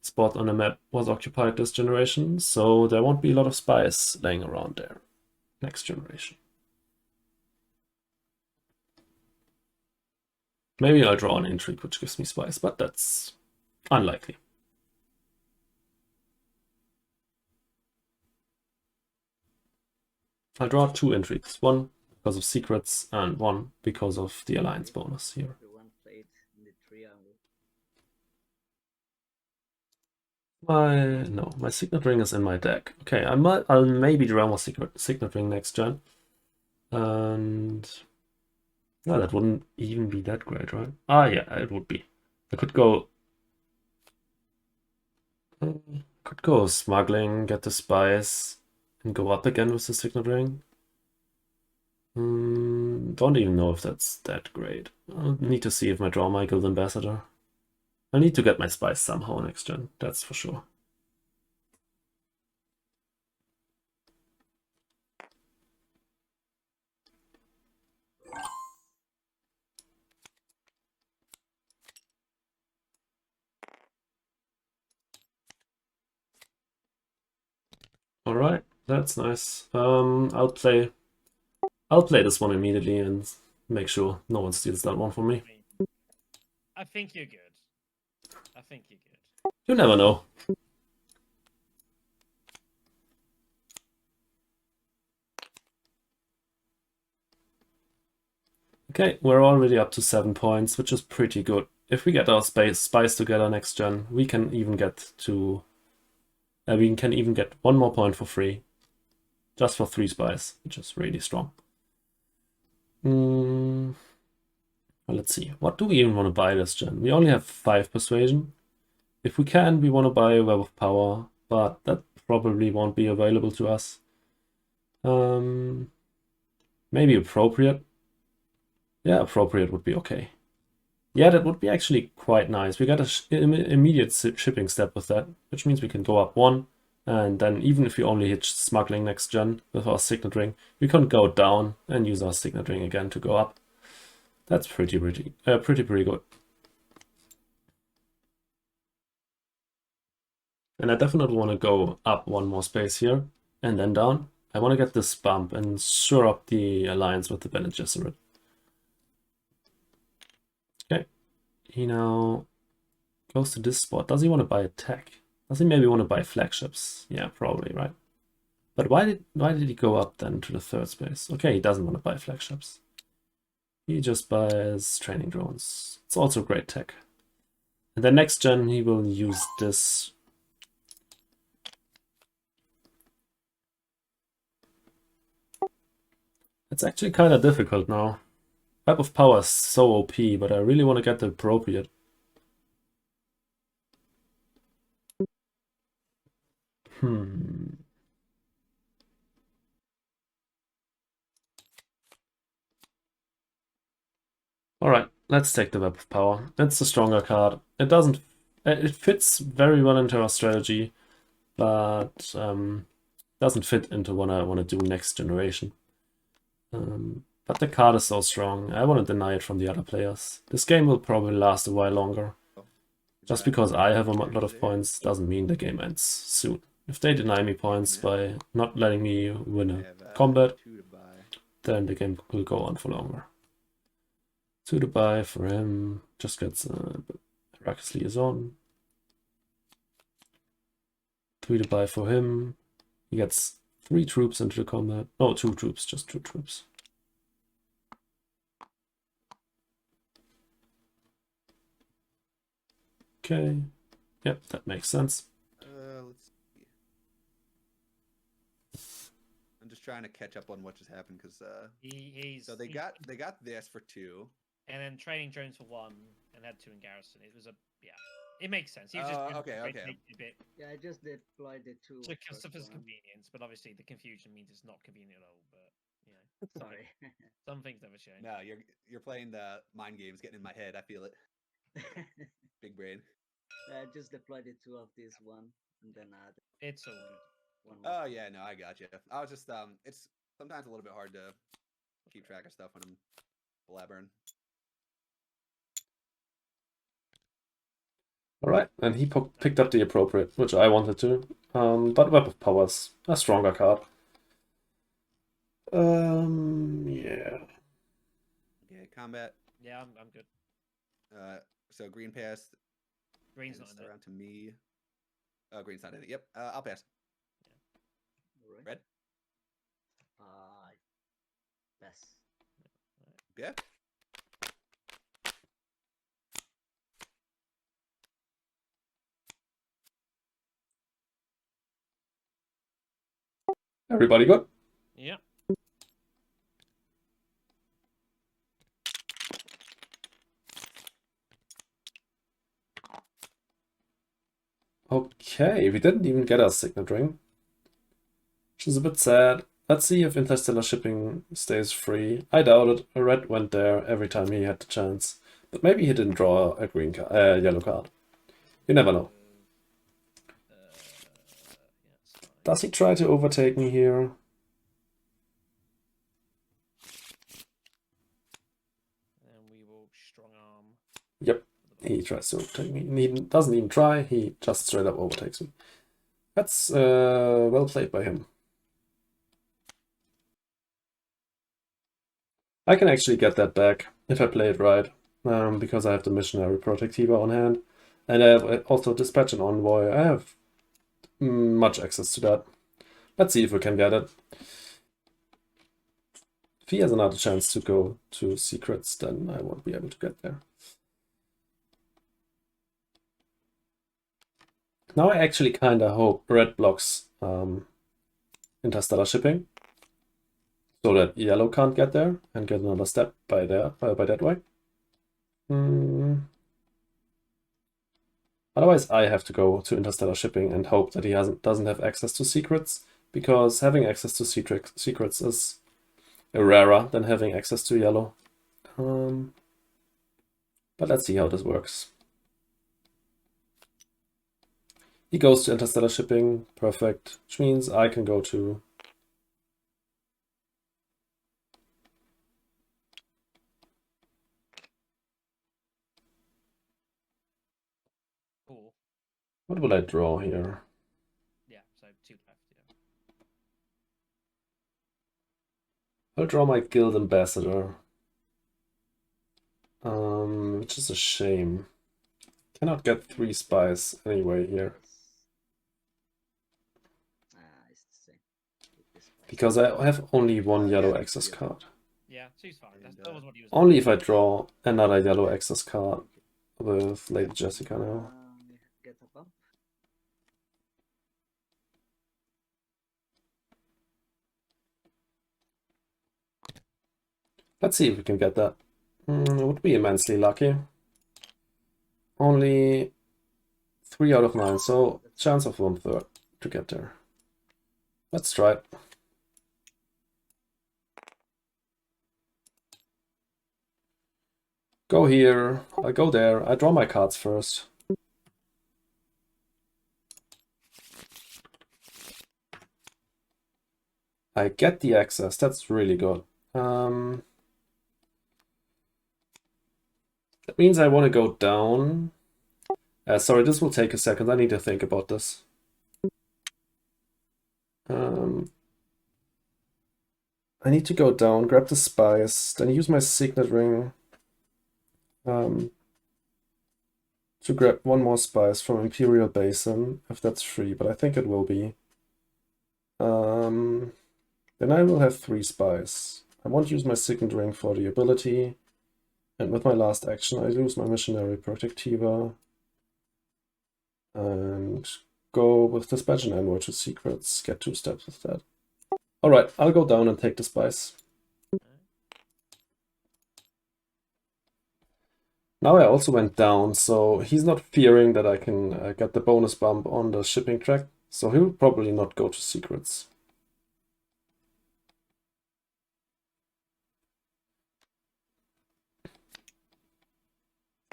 spot on the map was occupied this generation, so there won't be a lot of spice laying around there next generation. Maybe I'll draw an intrigue which gives me spice, but that's unlikely. I'll draw 2 intrigues, 1 because of secrets and 1 because of the alliance bonus here. The one played in the triangle. My signet ring is in my deck. Okay, I'll maybe draw my signet ring next gen. And no, that wouldn't even be that great, right? Ah, yeah, it would be. I could go smuggling, get the spice, and go up again with the signet ring. Don't even know if that's that great. I'll need to see if I draw my Guild Ambassador. I need to get my spice somehow next gen, that's for sure. That's nice. I'll play this one immediately and make sure no one steals that one from me. I think you're good. I think you're good. You never know. Okay, we're already up to 7 points, which is pretty good. If we get our spies together next gen, we can even get to... we can even get 1 more point for free. Just for 3 spies, which is really strong. Well, let's see. What do we even want to buy this gen? We only have 5 persuasion. If we can, we want to buy a Web of Power, but that probably won't be available to us. Maybe appropriate. Yeah, appropriate would be okay. Yeah, that would be actually quite nice. We got an immediate shipping step with that, which means we can go up 1. And then even if we only hit smuggling next gen with our signet ring, we can go down and use our signet ring again to go up. That's pretty good. And I definitely want to go up 1 more space here and then down. I want to get this bump and shore up the alliance with the Bene Gesserit. Okay, he now goes to this spot. Does he want to buy a tech? Does he maybe want to buy flagships? Yeah, probably, right? But why did he go up then to the 3rd space? Okay, he doesn't want to buy flagships. He just buys training drones. It's also great tech. And then next gen he will use this. It's actually kind of difficult now. Web of Power is so OP, but I really want to get the appropriate. Alright, let's take the Web of Power. It's a stronger card. It fits very well into our strategy, but doesn't fit into what I want to do next generation. But the card is so strong, I want to deny it from the other players. This game will probably last a while longer. Just because I have a lot of points doesn't mean the game ends soon. If they deny me points by not letting me win a combat, then the game will go on for longer. 2 to buy for him, just gets Arrakis Liaison. 3 to buy for him, he gets 3 troops into the combat. No, 2 troops, just 2 troops. Okay, yep, that makes sense. Let's see. I'm just trying to catch up on what just happened because so they got this for 2. And then training drones for 1 and had 2 in garrison. It was it makes sense. He was just okay. Yeah, I just deployed the 2. Just for his convenience, but obviously the confusion means it's not convenient at all. But you know, Sorry. some things never change. No, you're playing the mind games, getting in my head. I feel it. Big brain. I just deployed the 2 of this one, and then It's all good. 1 more. Oh yeah, no, I got you. I was just it's sometimes a little bit hard to keep track of stuff when I'm blabbering. Alright, and he picked up the appropriate, which I wanted to. But Web of Power's a stronger card. Yeah. Okay, combat. Yeah, I'm good. So green passed. Green's not in it. Around to me. Oh, green's not in it. Yep, I'll pass. Alright. Red. Pass. Yeah. Everybody good? Yeah. Okay, we didn't even get our signet ring, which is a bit sad. Let's see if interstellar shipping stays free. I doubt it. A red went there every time he had the chance, but maybe he didn't draw a yellow card. You never know. Does he try to overtake me here? And we will strong arm. Yep, he tries to overtake me. He doesn't even try, he just straight up overtakes me. That's well played by him. I can actually get that back if I play it right, because I have the Missionary Protectiva on hand. And I have also Dispatch and Envoy. I have much access to that. Let's see if we can get it. If he has another chance to go to secrets, then I won't be able to get there. Now I actually kind of hope red blocks interstellar shipping, so that yellow can't get there and get another step by that way. Otherwise, I have to go to interstellar shipping and hope that he doesn't have access to secrets, because having access to secrets is rarer than having access to yellow. But let's see how this works. He goes to interstellar shipping, perfect, which means I can go to... Cool. What will I draw here? Yeah, so 2 left, yeah. I'll draw my guild ambassador. Which is a shame. Cannot get 3 spies anyway here. It's the same. With this one. Because I have only 1 yellow access card. Yeah, 2's fine. That was what he was. Only if I draw another yellow access card with Lady Jessica now. Get a bump. Let's see if we can get that. It would be immensely lucky. Only 3 out of 9, so chance of 1/3 to get there. Let's try it. Go here, I go there, I draw my cards first. I get the access, that's really good. That means I want to go down. Sorry, this will take a second, I need to think about this. I need to go down, grab the spice, then use my signet ring to grab 1 more spice from Imperial Basin, if that's free, but I think it will be. Then I will have 3 spice. I won't use my signet ring for the ability, and with my last action I use my Missionary Protectiva and go with Dispatch and Envoy to secrets, get 2 steps with that. Alright, I'll go down and take the spice. Now I also went down, so he's not fearing that I can get the bonus bump on the shipping track, so he'll probably not go to secrets.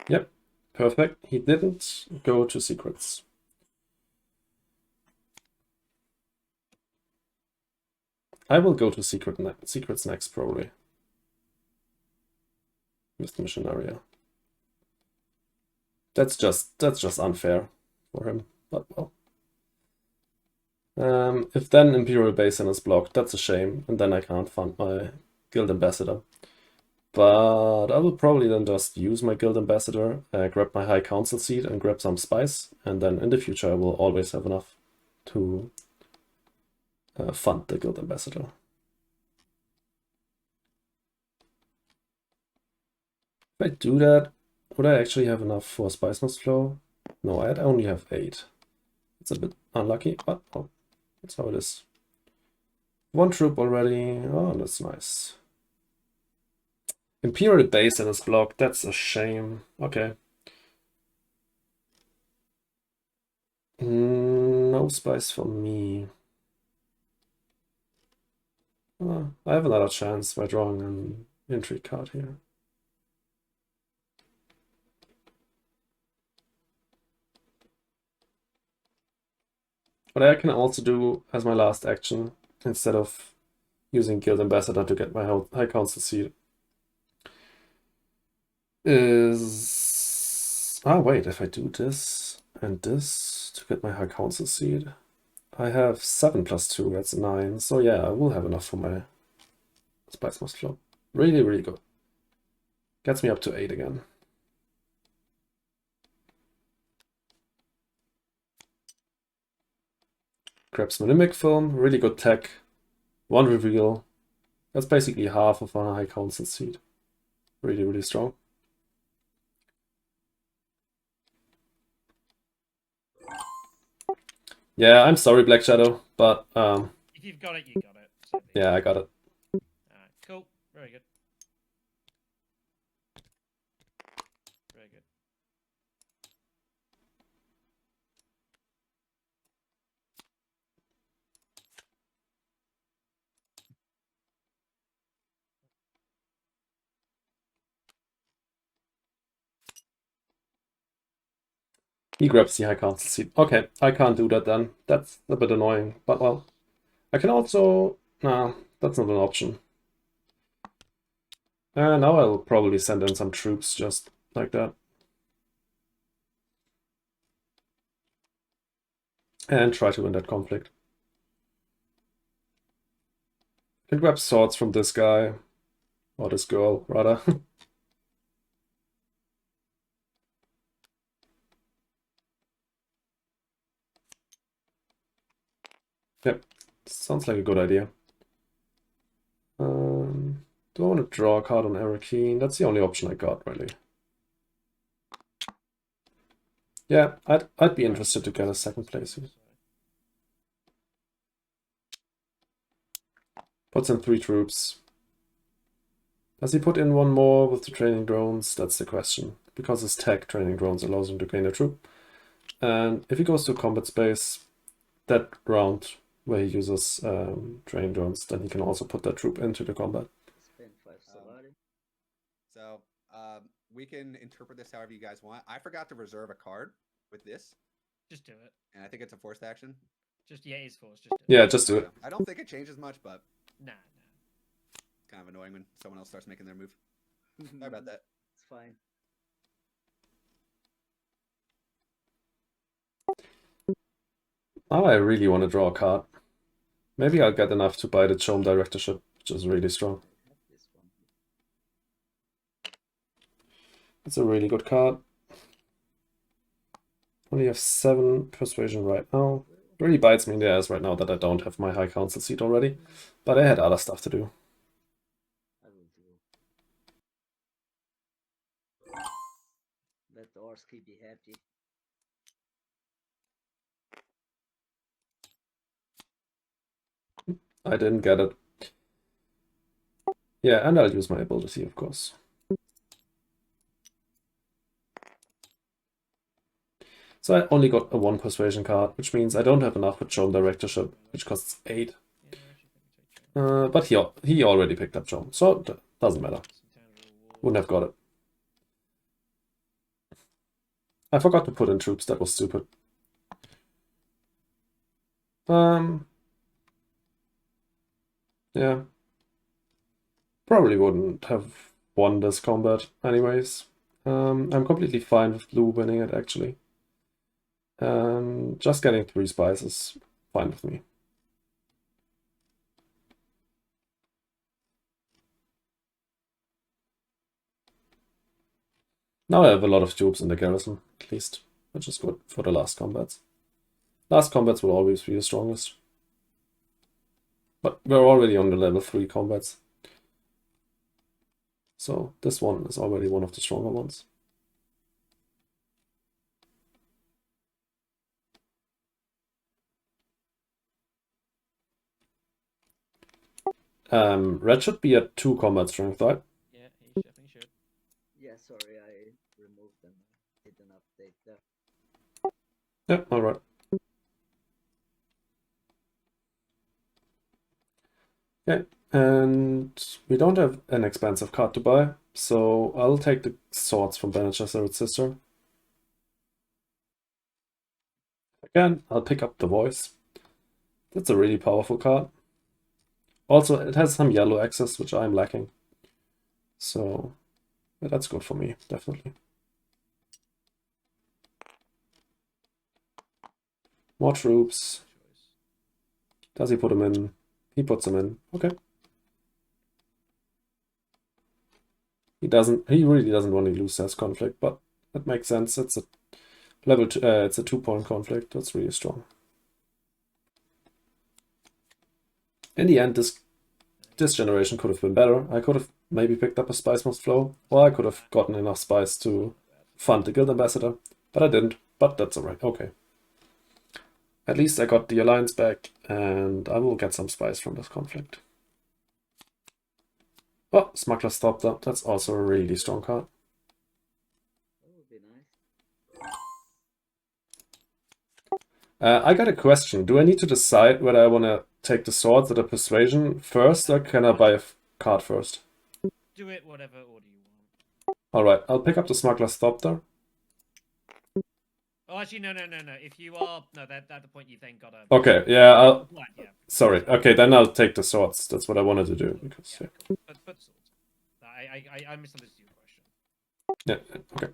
Yep, perfect. He didn't go to secrets. I will go to secrets next, probably. With Missionaria. That's just unfair for him, but well. If then Imperial Basin is blocked, that's a shame, and then I can't fund my Guild Ambassador. But I will probably then just use my Guild Ambassador, grab my High Council seat and grab some spice, and then in the future I will always have enough to fund the Guild Ambassador. If I do that, would I actually have enough for Spice Must Flow? No, I'd only have 8. It's a bit unlucky, but oh, that's how it is. 1 troop already. Oh, that's nice. Imperial Basin is blocked. That's a shame. Okay. No spice for me. I have another chance by drawing an intrigue card here. What I can also do as my last action, instead of using Guild Ambassador to get my High Council seat, is... wait, if I do this and this to get my High Council seat, I have 7 + 2, that's 9. So yeah, I will have enough for my Spice Must Flow. Really, really good. Gets me up to 8 again. Grabs my Mimic Film, really good tech. 1 reveal. That's basically half of a high council seat. Really, really strong. Yeah, I'm sorry, Black Shadow, but If you've got it, you got it. So yeah, I got it. Alright, cool. Very good. Very good. He grabs the high council seat. Okay, I can't do that then. That's a bit annoying, but well. I can also... Nah, that's not an option. Now I'll probably send in some troops just like that. And try to win that conflict. Can grab swords from this guy. Or this girl, rather. Yep, sounds like a good idea. Do I want to draw a card on Arakeen? That's the only option I got, really. Yeah, I'd be interested to get a second place here. Puts in 3 troops. Does he put in one more with the training drones? That's the question. Because his tech training drones allows him to gain a troop. And if he goes to combat space, that round where he uses training drones, then he can also put that troop into the combat. Spend 5 Solari. So we can interpret this however you guys want. I forgot to reserve a card with this, Just do it. and I think it's a forced action. Just yeah, it's forced. Just do it. Yeah, just do it. I don't think it changes much, but Nah. it's kind of annoying when someone else starts making their move. Sorry about that. It's fine. Now I really want to draw a card. Maybe I'll get enough to buy the Chome Directorship, which is really strong. I have this one. It's a really good card. Only have 7 persuasion right now. It really bites me in the ass right now that I don't have my high council seat already. But I had other stuff to do. I will do. Let Orski be happy. I didn't get it. Yeah, and I'll use my ability, of course. So I only got a 1 persuasion card, which means I don't have enough for Chome Directorship, which costs 8. Yeah, actually, let me take But he already picked up Chome, so it doesn't matter. some tangible rewards. Wouldn't have got it. I forgot to put in troops, that was stupid. Yeah. Probably wouldn't have won this combat anyways. I'm completely fine with blue winning it, actually. Just getting 3 spies is fine with me. Now I have a lot of troops in the garrison, at least, which is good for the last combats. Last combats will always be the strongest. But we're already on the level 3 combats. So this one is already one of the stronger ones. Red should be at 2 combat strength, right? Yeah, he definitely should. Yeah, sorry, I removed them. Did an update there. Yeah, alright. Okay, and we don't have an expensive card to buy, so I'll take the swords from Bene Gesserit's sister. Again, I'll pick up the voice. That's a really powerful card. Also, it has some yellow access, which I'm lacking. So, yeah, that's good for me, definitely. More troops. Choice. Does he put them in? He puts them in. Okay. He really doesn't want to lose this conflict, but that makes sense. It's a level two, it's a 2-point conflict. That's really strong. In the end, this generation could have been better. I could have maybe picked up a Spice Must Flow, or I could have gotten enough spice to fund the Guild Ambassador, but I didn't. But that's alright. Okay. At least I got the Alliance back, and I will get some spice from this conflict. Oh, Smuggler stopped up. That's also a really strong card. That would be nice. I got a question. Do I need to decide whether I want to take the swords or the persuasion first, or can I buy a card first? Do it whatever order you want. Alright, I'll pick up the Smuggler Stop there. Oh, actually, no. If you are... No, at the point you've then got to... Okay, yeah, Yeah. sorry. Okay, then I'll take the swords. That's what I wanted to do. Because, yeah. But swords. I misunderstood your question. Yeah, okay.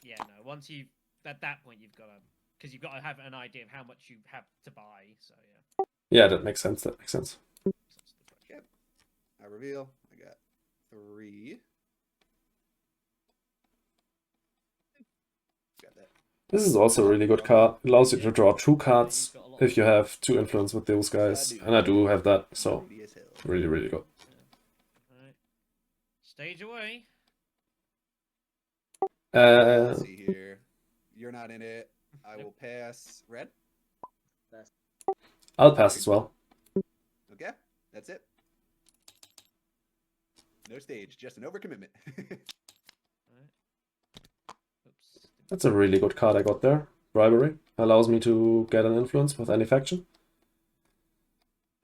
Yeah, no. Once you... At that point, you've got to... Because you've got to have an idea of how much you have to buy, so yeah. Yeah, that makes sense. That makes sense. Okay. I reveal. I got 3. Got that. This is also a really good card. It allows you to draw 2 cards if you have 2 influence with those guys. And I do have that, so Moody as hell. really, really good. Alright. Stage away. Let's see here. You're not in it. I will pass red. Pass. I'll pass as well. Okay, that's it. No stage, just an overcommitment. Alright. Oops. That's a really good card I got there. Bribery allows me to get an influence with any faction.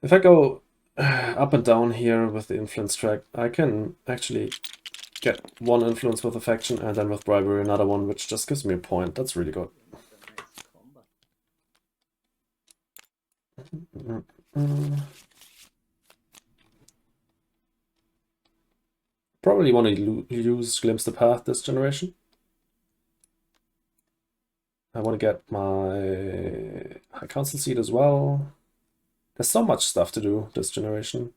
If I go up and down here with the influence track, I can actually get 1 influence with a faction and then with bribery another one, which just gives me a point. That's really good. That's a nice combo. Probably want to use Glimpse the Path this generation. I want to get my High Council seat as well. There's so much stuff to do this generation.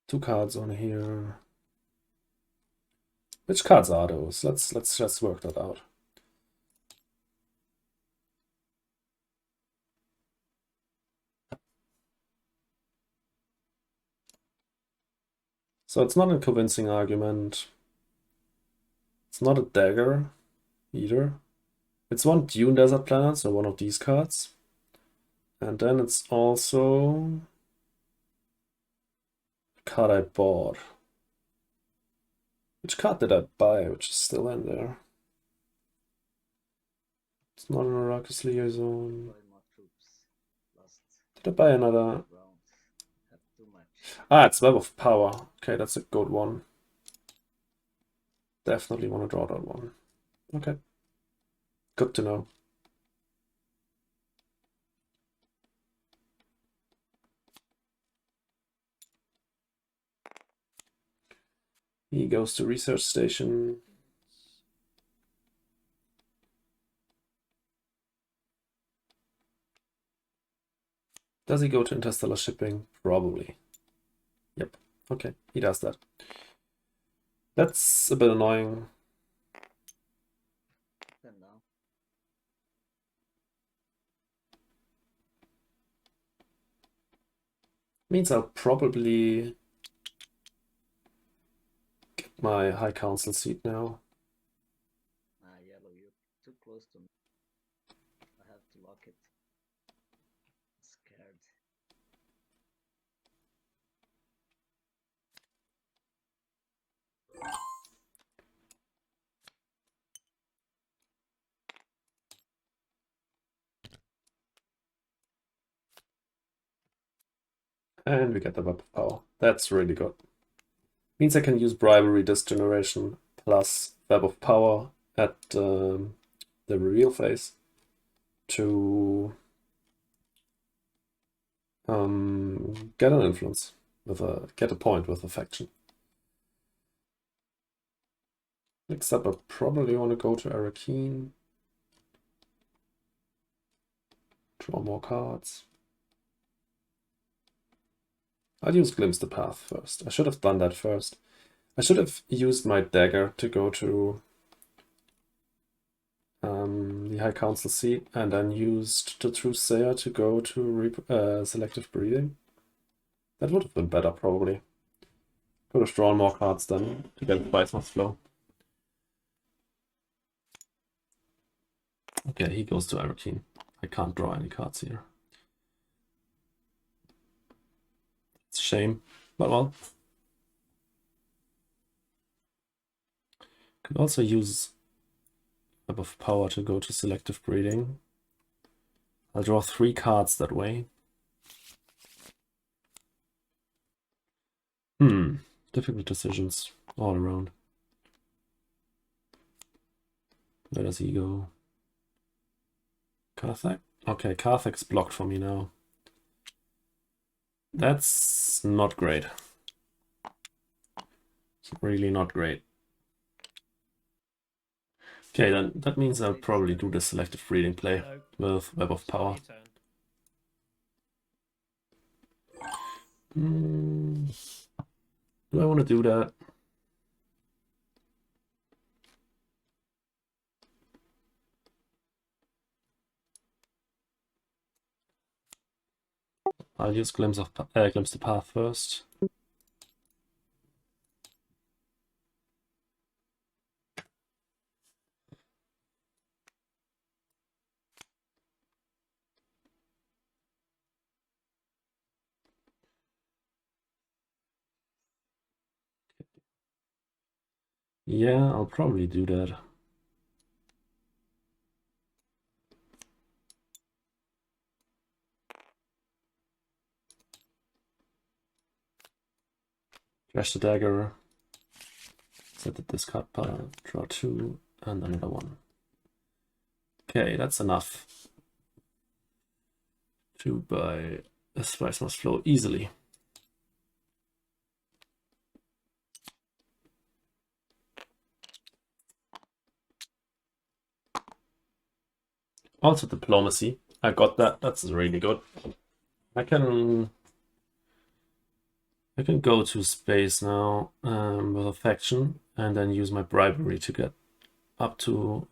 2 cards on here. Which cards are those? Let's just work that out. So it's not a convincing argument. It's not a dagger either. It's 1 Dune Desert Planet, so one of these cards. And then it's also a card I bought. Which card did I buy, which is still in there? It's not an Arrakis Liaison. Buy more troops. Lost Did I buy another? rounds. Have too much. Ah, it's Web of Power. Okay, that's a good one. Definitely want to draw that one. Okay. Good to know. He goes to research station. Does he go to interstellar shipping? Probably. Yep. Okay, he does that. That's a bit annoying. Then now. Means I'll probably get my High Council seat now. Ah, yellow, you're too close to me. I have to lock it. Scared. And we get the Web of Power. That's really good. Means I can use bribery this generation plus Web of Power at the reveal phase to get an influence with get a point with a faction. Next up, I probably want to go to Arakeen. Draw more cards. I'll use Glimpse the Path first. I should have done that first. I should have used my dagger to go to the High Council seat, and then used the Truthsayer to go to selective breeding. That would have been better, probably. Could have drawn more cards then to get Spice Must Flow. Okay, he goes to Arakeen. I can't draw any cards here. It's a shame, but well. Could also use Web of Power to go to selective breeding. I'll draw 3 cards that way. Difficult decisions all around. Where does he go? Karthak? Okay, Karthak's blocked for me now. That's not great. It's really not great. Okay, then that means I'll probably do the selective breeding play with Web of Power. Do I want to do that? I'll use Glimpse the Path first. Yeah, I'll probably do that. Flash the dagger. Set the discard pile. Draw 2 and another 1. Okay, that's enough to buy a Spice Must Flow easily. Also Diplomacy. I got that. That's really good. I can go to space now with Affection and then use my bribery to get up to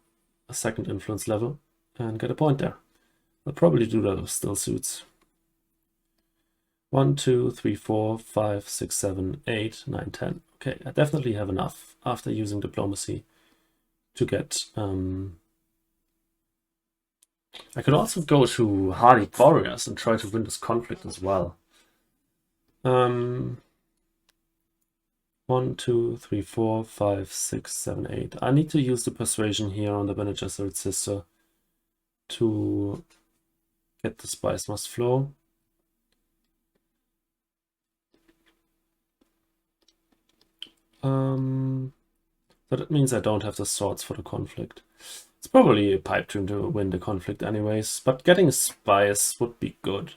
a 2nd influence level and get a point there. I'll probably do that with Still Suits. 1, 2, 3, 4, 5, 6, 7, 8, 9, 10. Okay, I definitely have enough after using Diplomacy to get... I could also go to Hardy Warriors and try to win this conflict as well. 1, 2, 3, 4, 5, 6, 7, 8. I need to use the Persuasion here on the Bene Gesserit Sister to get the Spice Must Flow. So that means I don't have the swords for the conflict. It's probably a pipe dream to win the conflict anyways, but getting a spice would be good.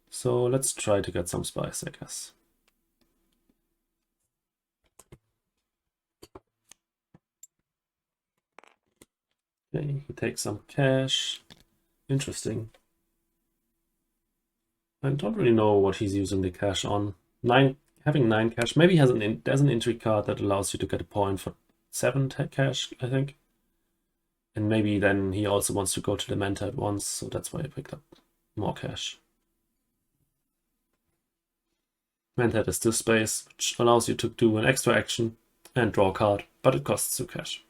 So let's try to get some spice, I guess. Okay, he takes some cash. Interesting. I don't really know what he's using the cash on. Having 9 cash. Maybe there's an intrigue card that allows you to get a point for 7 cash, I think. And maybe then he also wants to go to the Manta at once, so that's why I picked up more cash. Manta is this space, which allows you to do an extra action and draw a card, but it costs 2 cash.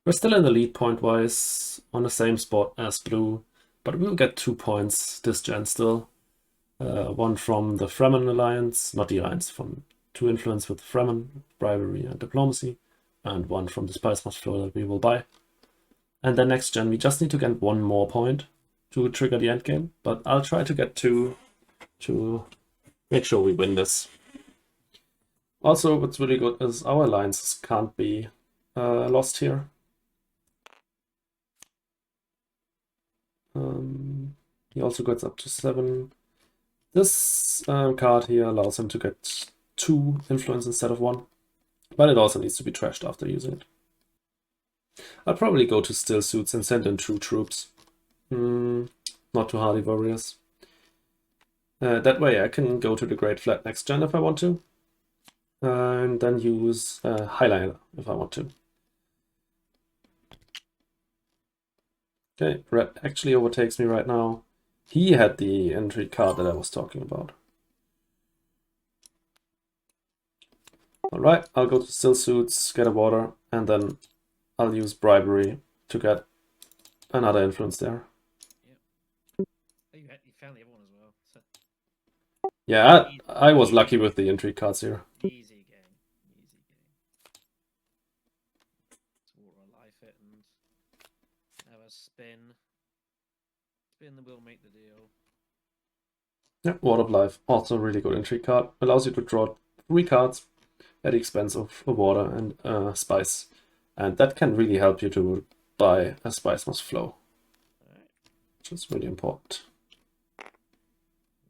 We're still in the lead point-wise, on the same spot as blue, but we'll get 2 points this gen still. 1 from the Fremen Alliance, not the Alliance, from 2 influence with Fremen, Bribery and Diplomacy, and 1 from the Spice Must Flow that we will buy. And then next gen we just need to get 1 more point to trigger the endgame, but I'll try to get 2 to make sure we win this. Also, what's really good is our alliances can't be lost here. He also gets up to 7. This card here allows him to get 2 influence instead of 1, but it also needs to be trashed after using it. I'll probably go to Still Suits and send in 2 troops. Not too hardy warriors. That way I can go to the Great Flat next gen if I want to. And then use Highliner if I want to. Okay, Red actually overtakes me right now. He had the entry card that I was talking about. Alright, I'll go to Still Suits, get a water, and then I'll use Bribery to get another influence there. Oh, you found the other one as well. So Yeah, I was lucky with the entry cards here. easy game. Easy game. Let's water life it and have a spin. Spin the will make the deal. Yeah, Ward of Life, also a really good entry card. Allows you to draw 3 cards at the expense of a water and spice. And that can really help you to buy a Spice Must Flow. Alright. Which is really important.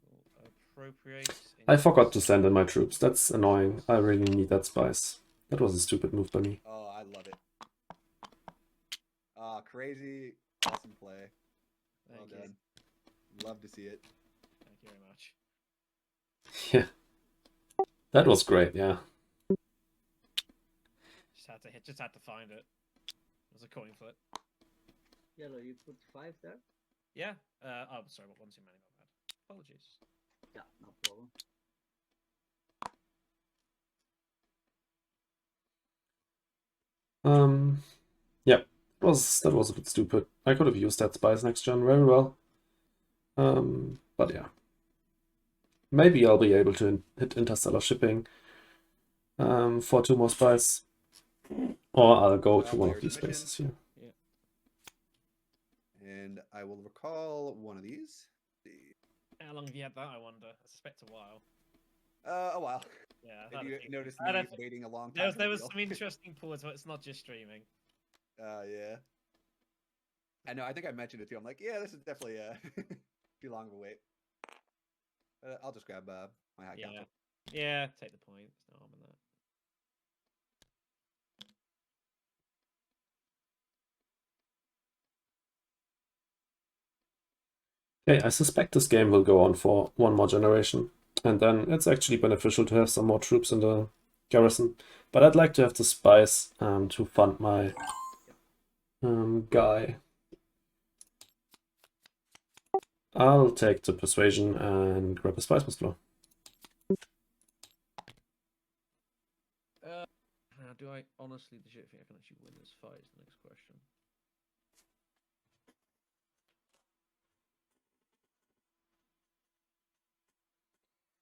We'll appropriate. I forgot to send in my troops. That's annoying. I really need that spice. That was a stupid move by me. Oh, I love it. Crazy, awesome play. Well Thank you. done. Love to see it. Thank you very much. Yeah. That was great, yeah. Just had to find it. It was a coin flip. Yellow, you put 5 there? Yeah. Oh, sorry, but one too many. My bad. Apologies. Yeah, no problem. Yeah, that was a bit stupid. I could have used that spice next gen very well. But yeah. Maybe I'll be able to hit interstellar shipping for 2 more spice. Or I'll go to one of these spaces here. Yeah. And I will recall one of these. Let's see. How long have you had that, I wonder? I suspect a while. A while. Yeah. Have you noticed I me don't think- waiting a long time? There was some interesting pause, but it's not just streaming. Yeah. I know. I think I mentioned it too. I'm like, yeah, this is definitely too long of a wait. I'll just grab my high Yeah. council. Yeah, take the point. There's no harm in that. Okay, I suspect this game will go on for 1 more generation. And then it's actually beneficial to have some more troops in the garrison. But I'd like to have the spice to fund my guy. I'll take the persuasion and grab a spice must flow. Do I honestly legit think I can actually win this fight? Is the next question.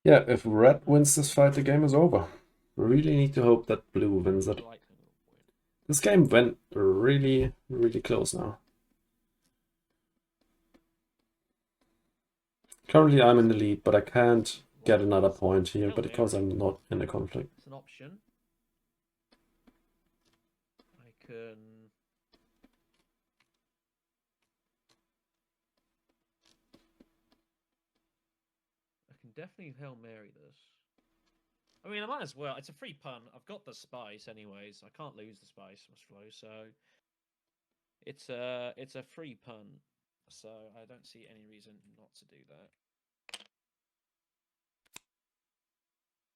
Yeah, if red wins this fight, the game is over. Really need to hope that blue wins it. This game went really, really close now. Currently I'm in the lead, but I can't get another point here because I'm not in a conflict. It's an option. I can... definitely Hail Mary this. I mean, I might as well. It's a free punt. I've got the spice anyways. I can't lose the spice must flow, so it's a free punt. So I don't see any reason not to do that.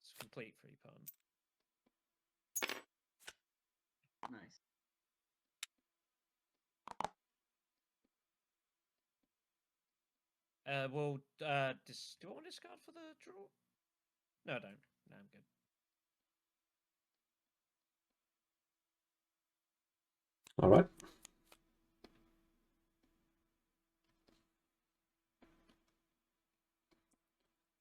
It's a complete free punt. Nice. Well, do I want to discard for the draw? No, I don't. No, I'm good. All right.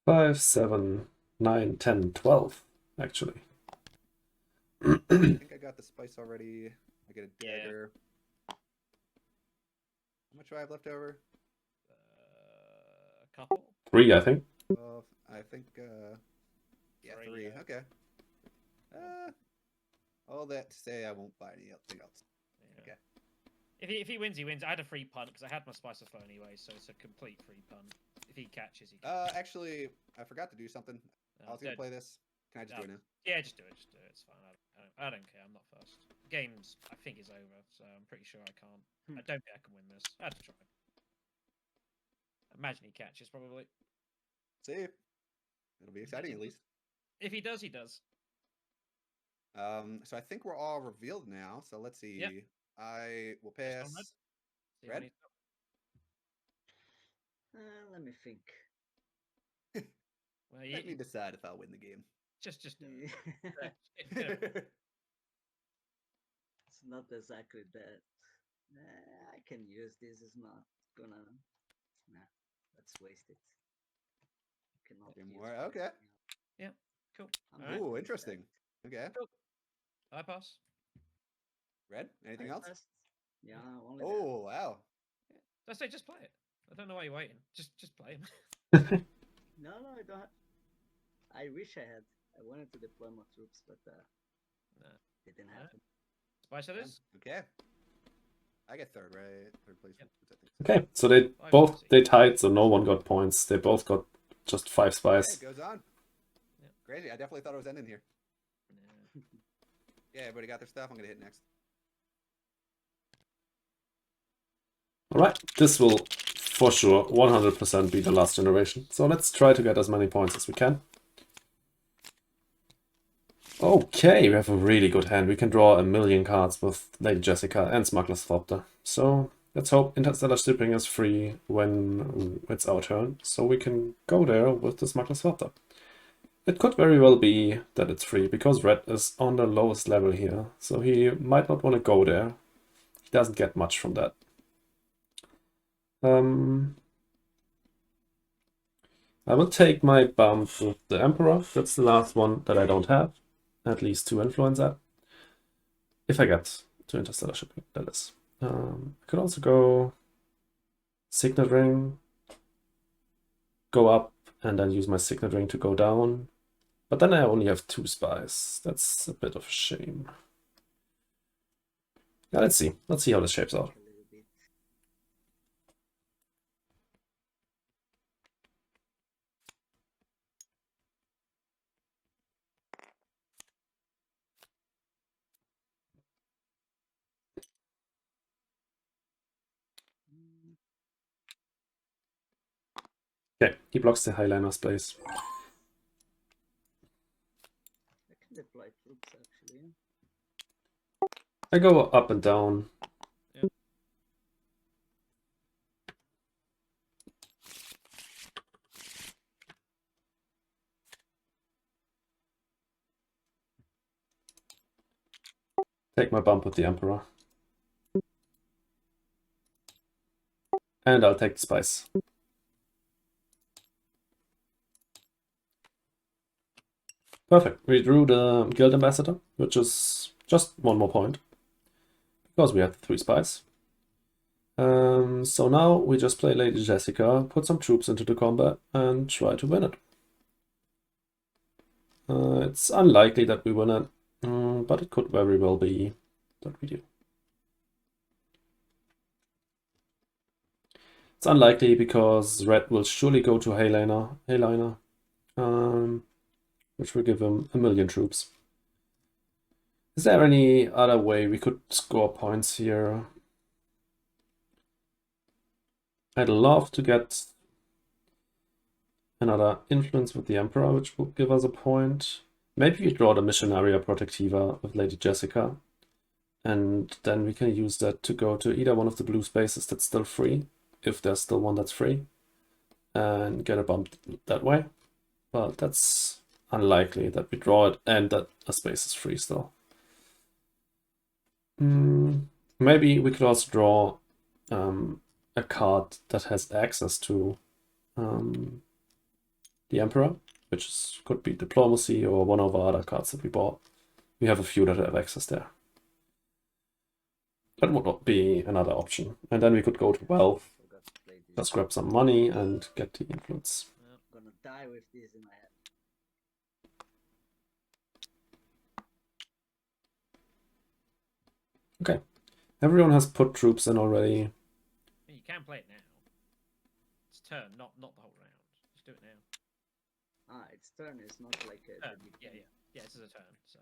Five, 7, 9, 10, 12, actually. I think I got the spice already. I get a dagger. How much do I have left over? A couple. 3, I think. I think, yeah, 3. Yeah. Okay. All that to say, I won't buy anything else. Yeah. Okay. If he wins, he wins. I had a free punt because I had my spice of flow anyway, so it's a complete free punt. If he catches, he catches. Actually, I forgot to do something. I was gonna play this. Can I just do it now? Yeah, just do it. Just do it. It's fine. I don't care. I'm not first. The game's, I think, is over, so I'm pretty sure I can't. I don't think I can win this. I had to try. imagine he catches probably. See, it'll be exciting at least. If he does, he does. So I think we're all revealed now. So let's see. Yep. I will Just on pass. red. See Red? when he's- Let me think. Well, Let me decide if I'll win the game. just do it's it. not exactly that. I can use this. Is not gonna. Nah, let's waste it. Cannot Okay, use more. for Okay. anything else. Cool. I'm Alright. Ooh, happy with interesting. Okay. I pass. Red? that. Anything I else? passed. Yeah, only that. Oh, wow. I say just play it. I don't know why you're waiting. Just play him. No, I don't. I wish I had. I wanted to deploy more troops, but Nah. didn't Alright. happen. Spice Yeah, others. okay. I get third, right? Third place. Yep. I think. Okay, so they Five both spicy. they tied, so no one got points. They both got just 5 Okay, spice. it goes on. Yep. Crazy. I definitely thought it was ending here. Nah. Yeah, everybody got their stuff. I'm gonna hit next. All right, this will for sure 100% be the last generation. So let's try to get as many points as we can. Okay, we have a really good hand. We can draw a million cards with Lady Jessica and Smuggler's Thopter. So let's hope Interstellar Shipping is free when it's our turn, so we can go there with the Smuggler's Thopter. It could very well be that it's free, because Red is on the lowest level here, so he might not want to go there. He doesn't get much from that. I will take my bump with the Emperor. That's the last one that I don't have. At least 2 influence at. If I get to Interstellar Shipping, that is. I could also go Signet Ring, go up, and then use my Signet Ring to go down. But then I only have 2 spies. That's a bit of a shame. Yeah, let's see. Let's see how this shapes out. A little bit. Okay, he blocks the Highliner's place. I can deploy troops actually. I go up and down. Yep. Take my bump with the Emperor. And I'll take the spice. Perfect. We drew the Guild Ambassador, which is just 1 more point, because we have 3 spies. So now we just play Lady Jessica, put some troops into the combat, and try to win it. It's unlikely that we win it, but it could very well be that we do. It's unlikely because Red will surely go to Hayliner, which will give him 1,000,000 troops. Is there any other way we could score points here? I'd love to get another influence with the Emperor, which will give us a point. Maybe we draw the Missionaria Protectiva with Lady Jessica, and then we can use that to go to either one of the blue spaces that's still free, if there's still one that's free, and get a bump that way. But that's unlikely that we draw it and that a space is free still. Maybe we could also draw a card that has access to the Emperor, which could be Diplomacy or one of our other cards that we bought. We have a few that have access there. That would not be another option. And then we could go to Wealth, Forgot to play this. just grab some money and get the influence. Yep. I'm gonna die with this in my head. Okay. Everyone has put troops in already. You can play it now. It's turn, not the whole round. Just do it now. Its turn is not like a Turn. big Yeah, thing. yeah. This is a turn, so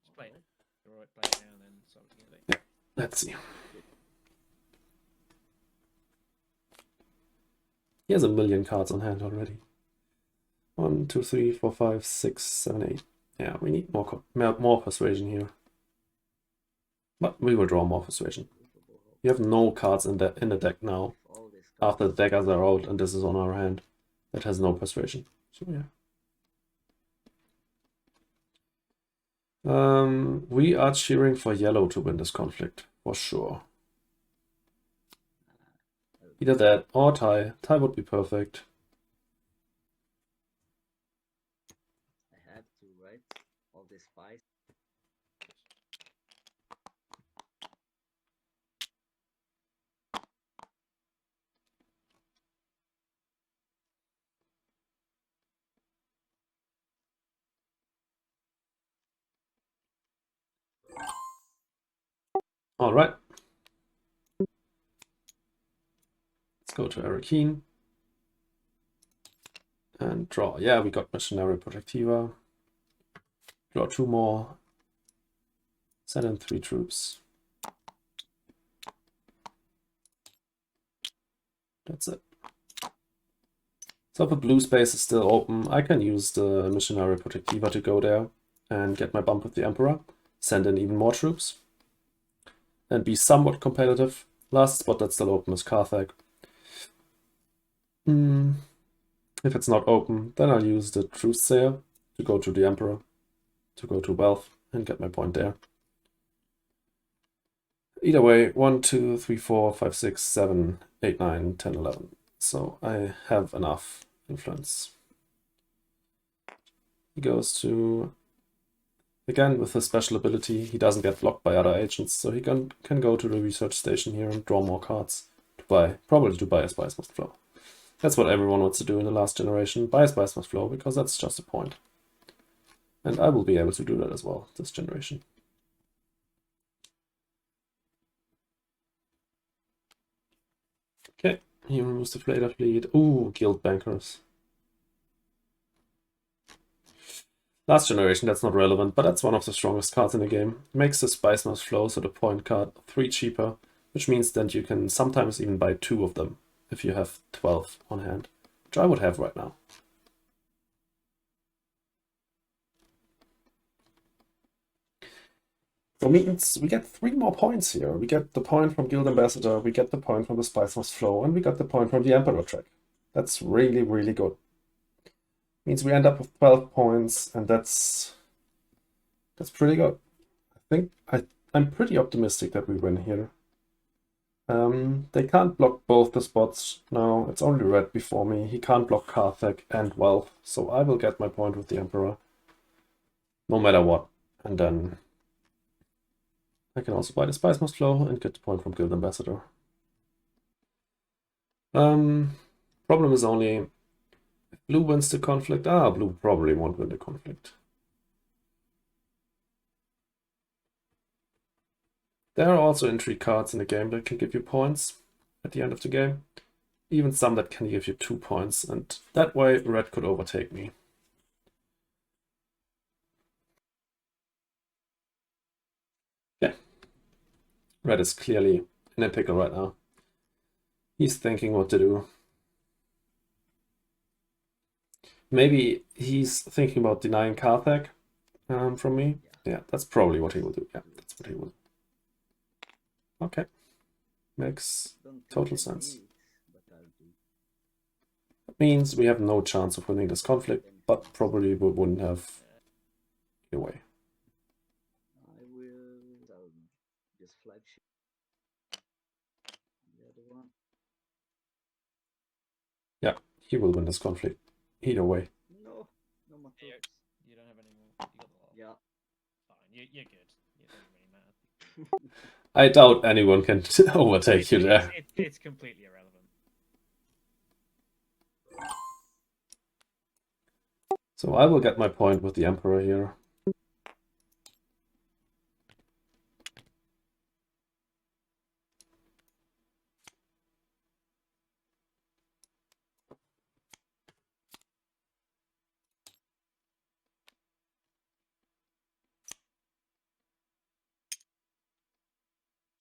just play it. Alright, play it now, and then. So we can do it. Let's see. He has a million cards on hand already. 1, 2, 3, 4, 5, 6, 7, 8. Yeah, we need more persuasion here. But we will draw more persuasion. You have no cards in the deck now. All these After the cards. daggers are out and this is on our hand, that has no persuasion. So yeah. We are cheering for yellow to win this conflict, for sure. Either that or tie. Tie would be perfect. I have to, right? All this spice. All right. Let's go to Arakeen and draw. Yeah, we got Missionary Protectiva. Draw 2 more. Send in 3 troops. That's it. So if the blue space is still open, I can use the Missionary Protectiva to go there and get my bump with the Emperor. Send in even more troops. And be somewhat competitive. Last spot that's still open is Carthag. If it's not open, then I'll use the Truthsayer to go to the Emperor, to go to Wealth, and get my point there. Either way, 1, 2, 3, 4, 5, 6, 7, 8, 9, 10, 11. So I have enough influence. He goes to... Again, with his special ability, he doesn't get blocked by other agents, so he can go to the research station here and draw more cards to buy, probably to buy a Spice Must Flow. That's what everyone wants to do in the last generation, buy a Spice Must Flow, because that's just a point. And I will be able to do that as well, this generation. Okay, he removes the Flater Fleet. Ooh, Guild Bankers. Last generation, that's not relevant, but that's one of the strongest cards in the game. Makes the Spice Must Flow, so the point card, 3 cheaper, which means that you can sometimes even buy 2 of them if you have 12 on hand, which I would have right now. So means we get 3 more points here. We get the point from Guild Ambassador, we get the point from the Spice Must Flow, and we got the point from the Emperor track. That's really, really good. Means we end up with 12 points, and that's pretty good. I think I'm pretty optimistic that we win here. They can't block both the spots now. It's only red before me. He can't block Carthag and Wealth, so I will get my point with the Emperor, no matter what. And then I can also buy the Spice Must Flow and get the point from Guild Ambassador. Problem is only if blue wins the conflict. Blue probably won't win the conflict. There are also intrigue cards in the game that can give you points at the end of the game. Even some that can give you 2 points, and that way red could overtake me. Yeah. Red is clearly in a pickle right now. He's thinking what to do. Maybe he's thinking about denying Carthag from me. Yeah, that's probably what he will do. Yeah, that's what he will do. Okay. Makes total sense. That means we have no chance of winning this conflict, but probably we wouldn't have either way. I will just flagship the other one. Yeah, he will win this conflict either way. No more You troops. you don't have any more. You got the lot. Yeah. Fine. You're good. It doesn't really matter. I doubt anyone can overtake you there. It's completely irrelevant. So I will get my point with the Emperor here.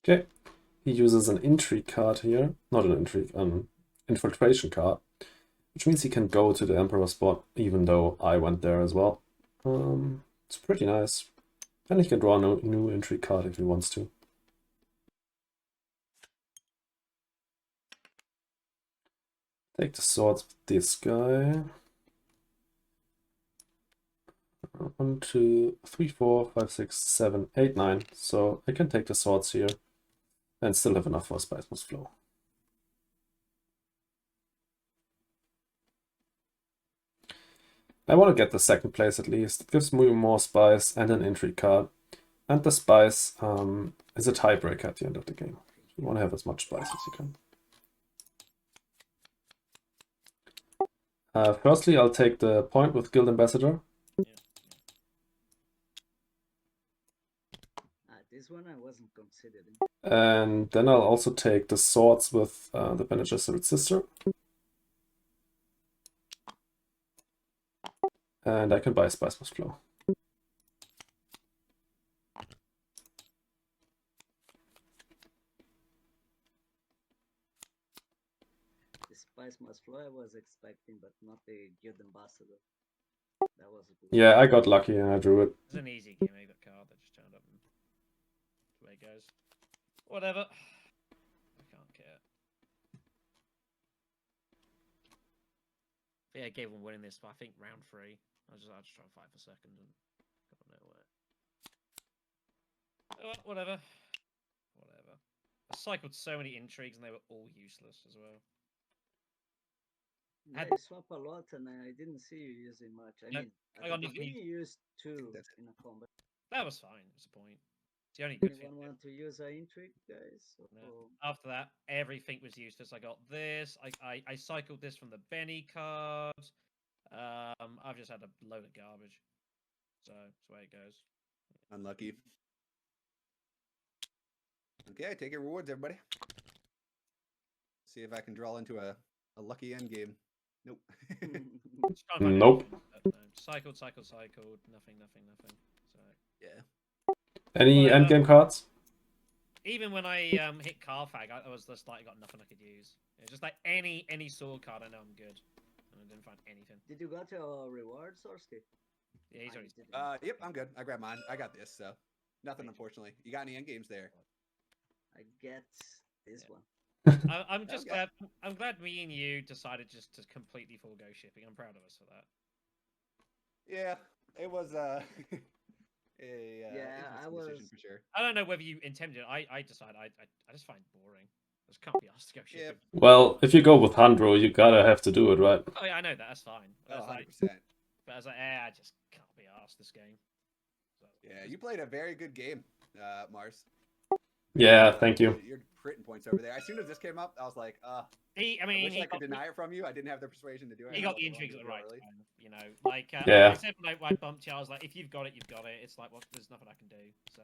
Okay, he uses an intrigue card here, not an intrigue, infiltration card, which means he can go to the Emperor spot, even though I went there as well. It's pretty nice. And he can draw a new intrigue card if he wants to. Take the swords with this guy. 1, 2, 3, 4, 5, 6, 7, 8, 9. So I can take the swords here and still have enough for a Spice Must Flow. I want to get the second place at least. It gives me more spice and an intrigue card. And the spice is a tiebreaker at the end of the game. You want to have as much spice as you can. Firstly, I'll take the point with Guild Ambassador. This one I wasn't considering. And then I'll also take the swords with the Bene Gesserit sister. And I can buy Spice Must Flow. The Spice Must Flow I was expecting, but not the Guild Ambassador. That was a good Yeah, I got lucky and I drew it. It's an easy game, that card that just turned up and that's the way it goes. Whatever. I can't care. Yeah, I gave one winning this, but I think round 3. I just try and fight for second and got nowhere. Oh, whatever. Whatever. I cycled so many intrigues and they were all useless as well. Yeah, you swap a lot, and I didn't see you using much. I mean, I got at the nothing. beginning you used 2 That's in a combat. That was fine. That's the point. It's the only good thing. Anyone want to use an intrigue, guys? No. After that, everything was useless. I got this. I cycled this from the Benny card. I've just had a load of garbage. So that's the way it goes. Unlucky. Okay, take your rewards, everybody. See if I can draw into a lucky end game. Nope. Just try and find Nope. anything, no. Cycled. Nothing. So Yeah. Any endgame cards? even when I hit Carfag, I was just like, I got nothing I could use. Yeah, just like any sword card, I know I'm good. And I didn't find anything. Did you got your rewards, Orski? Yeah, he's already. Yep, I'm good. I grabbed mine. I got this, so nothing, unfortunately. You got any end games there? I get this Yeah. one. I'm just Okay. glad. I'm glad me and you decided just to completely forego shipping. I'm proud of us for that. Yeah, it was Yeah, interesting I was- decision for sure. I don't know whether you intended it. I decided I just find it boring. I just can't be asked to go shipping. Well, if you go with Handro, you gotta have to do it, right? Oh yeah, I know that. That's fine. But Oh, I was like, 100%. but I was like, I just can't be asked this game. So, Yeah, you played a very good game, Mars. Yeah, thank you. You're critting points over there. As soon as this came up, I was like, I I mean, wish he I could got, deny it from you. I didn't have the persuasion to do it. he I got the wasn't intrigues at willing the to right do it early. time. You know, like Yeah. I said when I bumped you, I was like, if you've got it, you've got it. It's like, well, there's nothing I can do. So,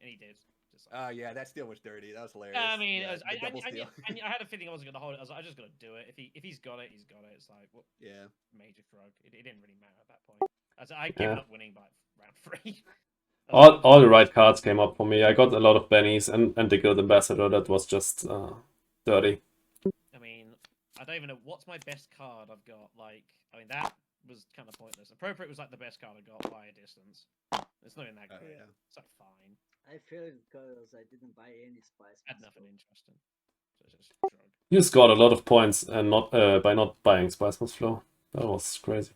and he did. Just like, Yeah, that steal was dirty. That was hilarious. I mean, yeah, it was, the double steal. I had a feeling I wasn't going to hold it. I was like, I just got to do it. If he's got it, he's got it. It's like, what Yeah. major shrug. It didn't really matter at that point. I given Yeah. up winning by round 3. All the right cards came up for me. I got a lot of bennies and the Guild Ambassador that was just dirty. I mean, I don't even know what's my best card I've got. Like, I mean, that was kind of pointless. Appropriate was like the best card I got by a distance. It's not even that great. Yeah. It's like fine. I feel because I didn't buy any spice. Had Must nothing Flow. interesting. So it's just shrug. You scored a lot of points and not by not buying Spice Must Flow. That was crazy.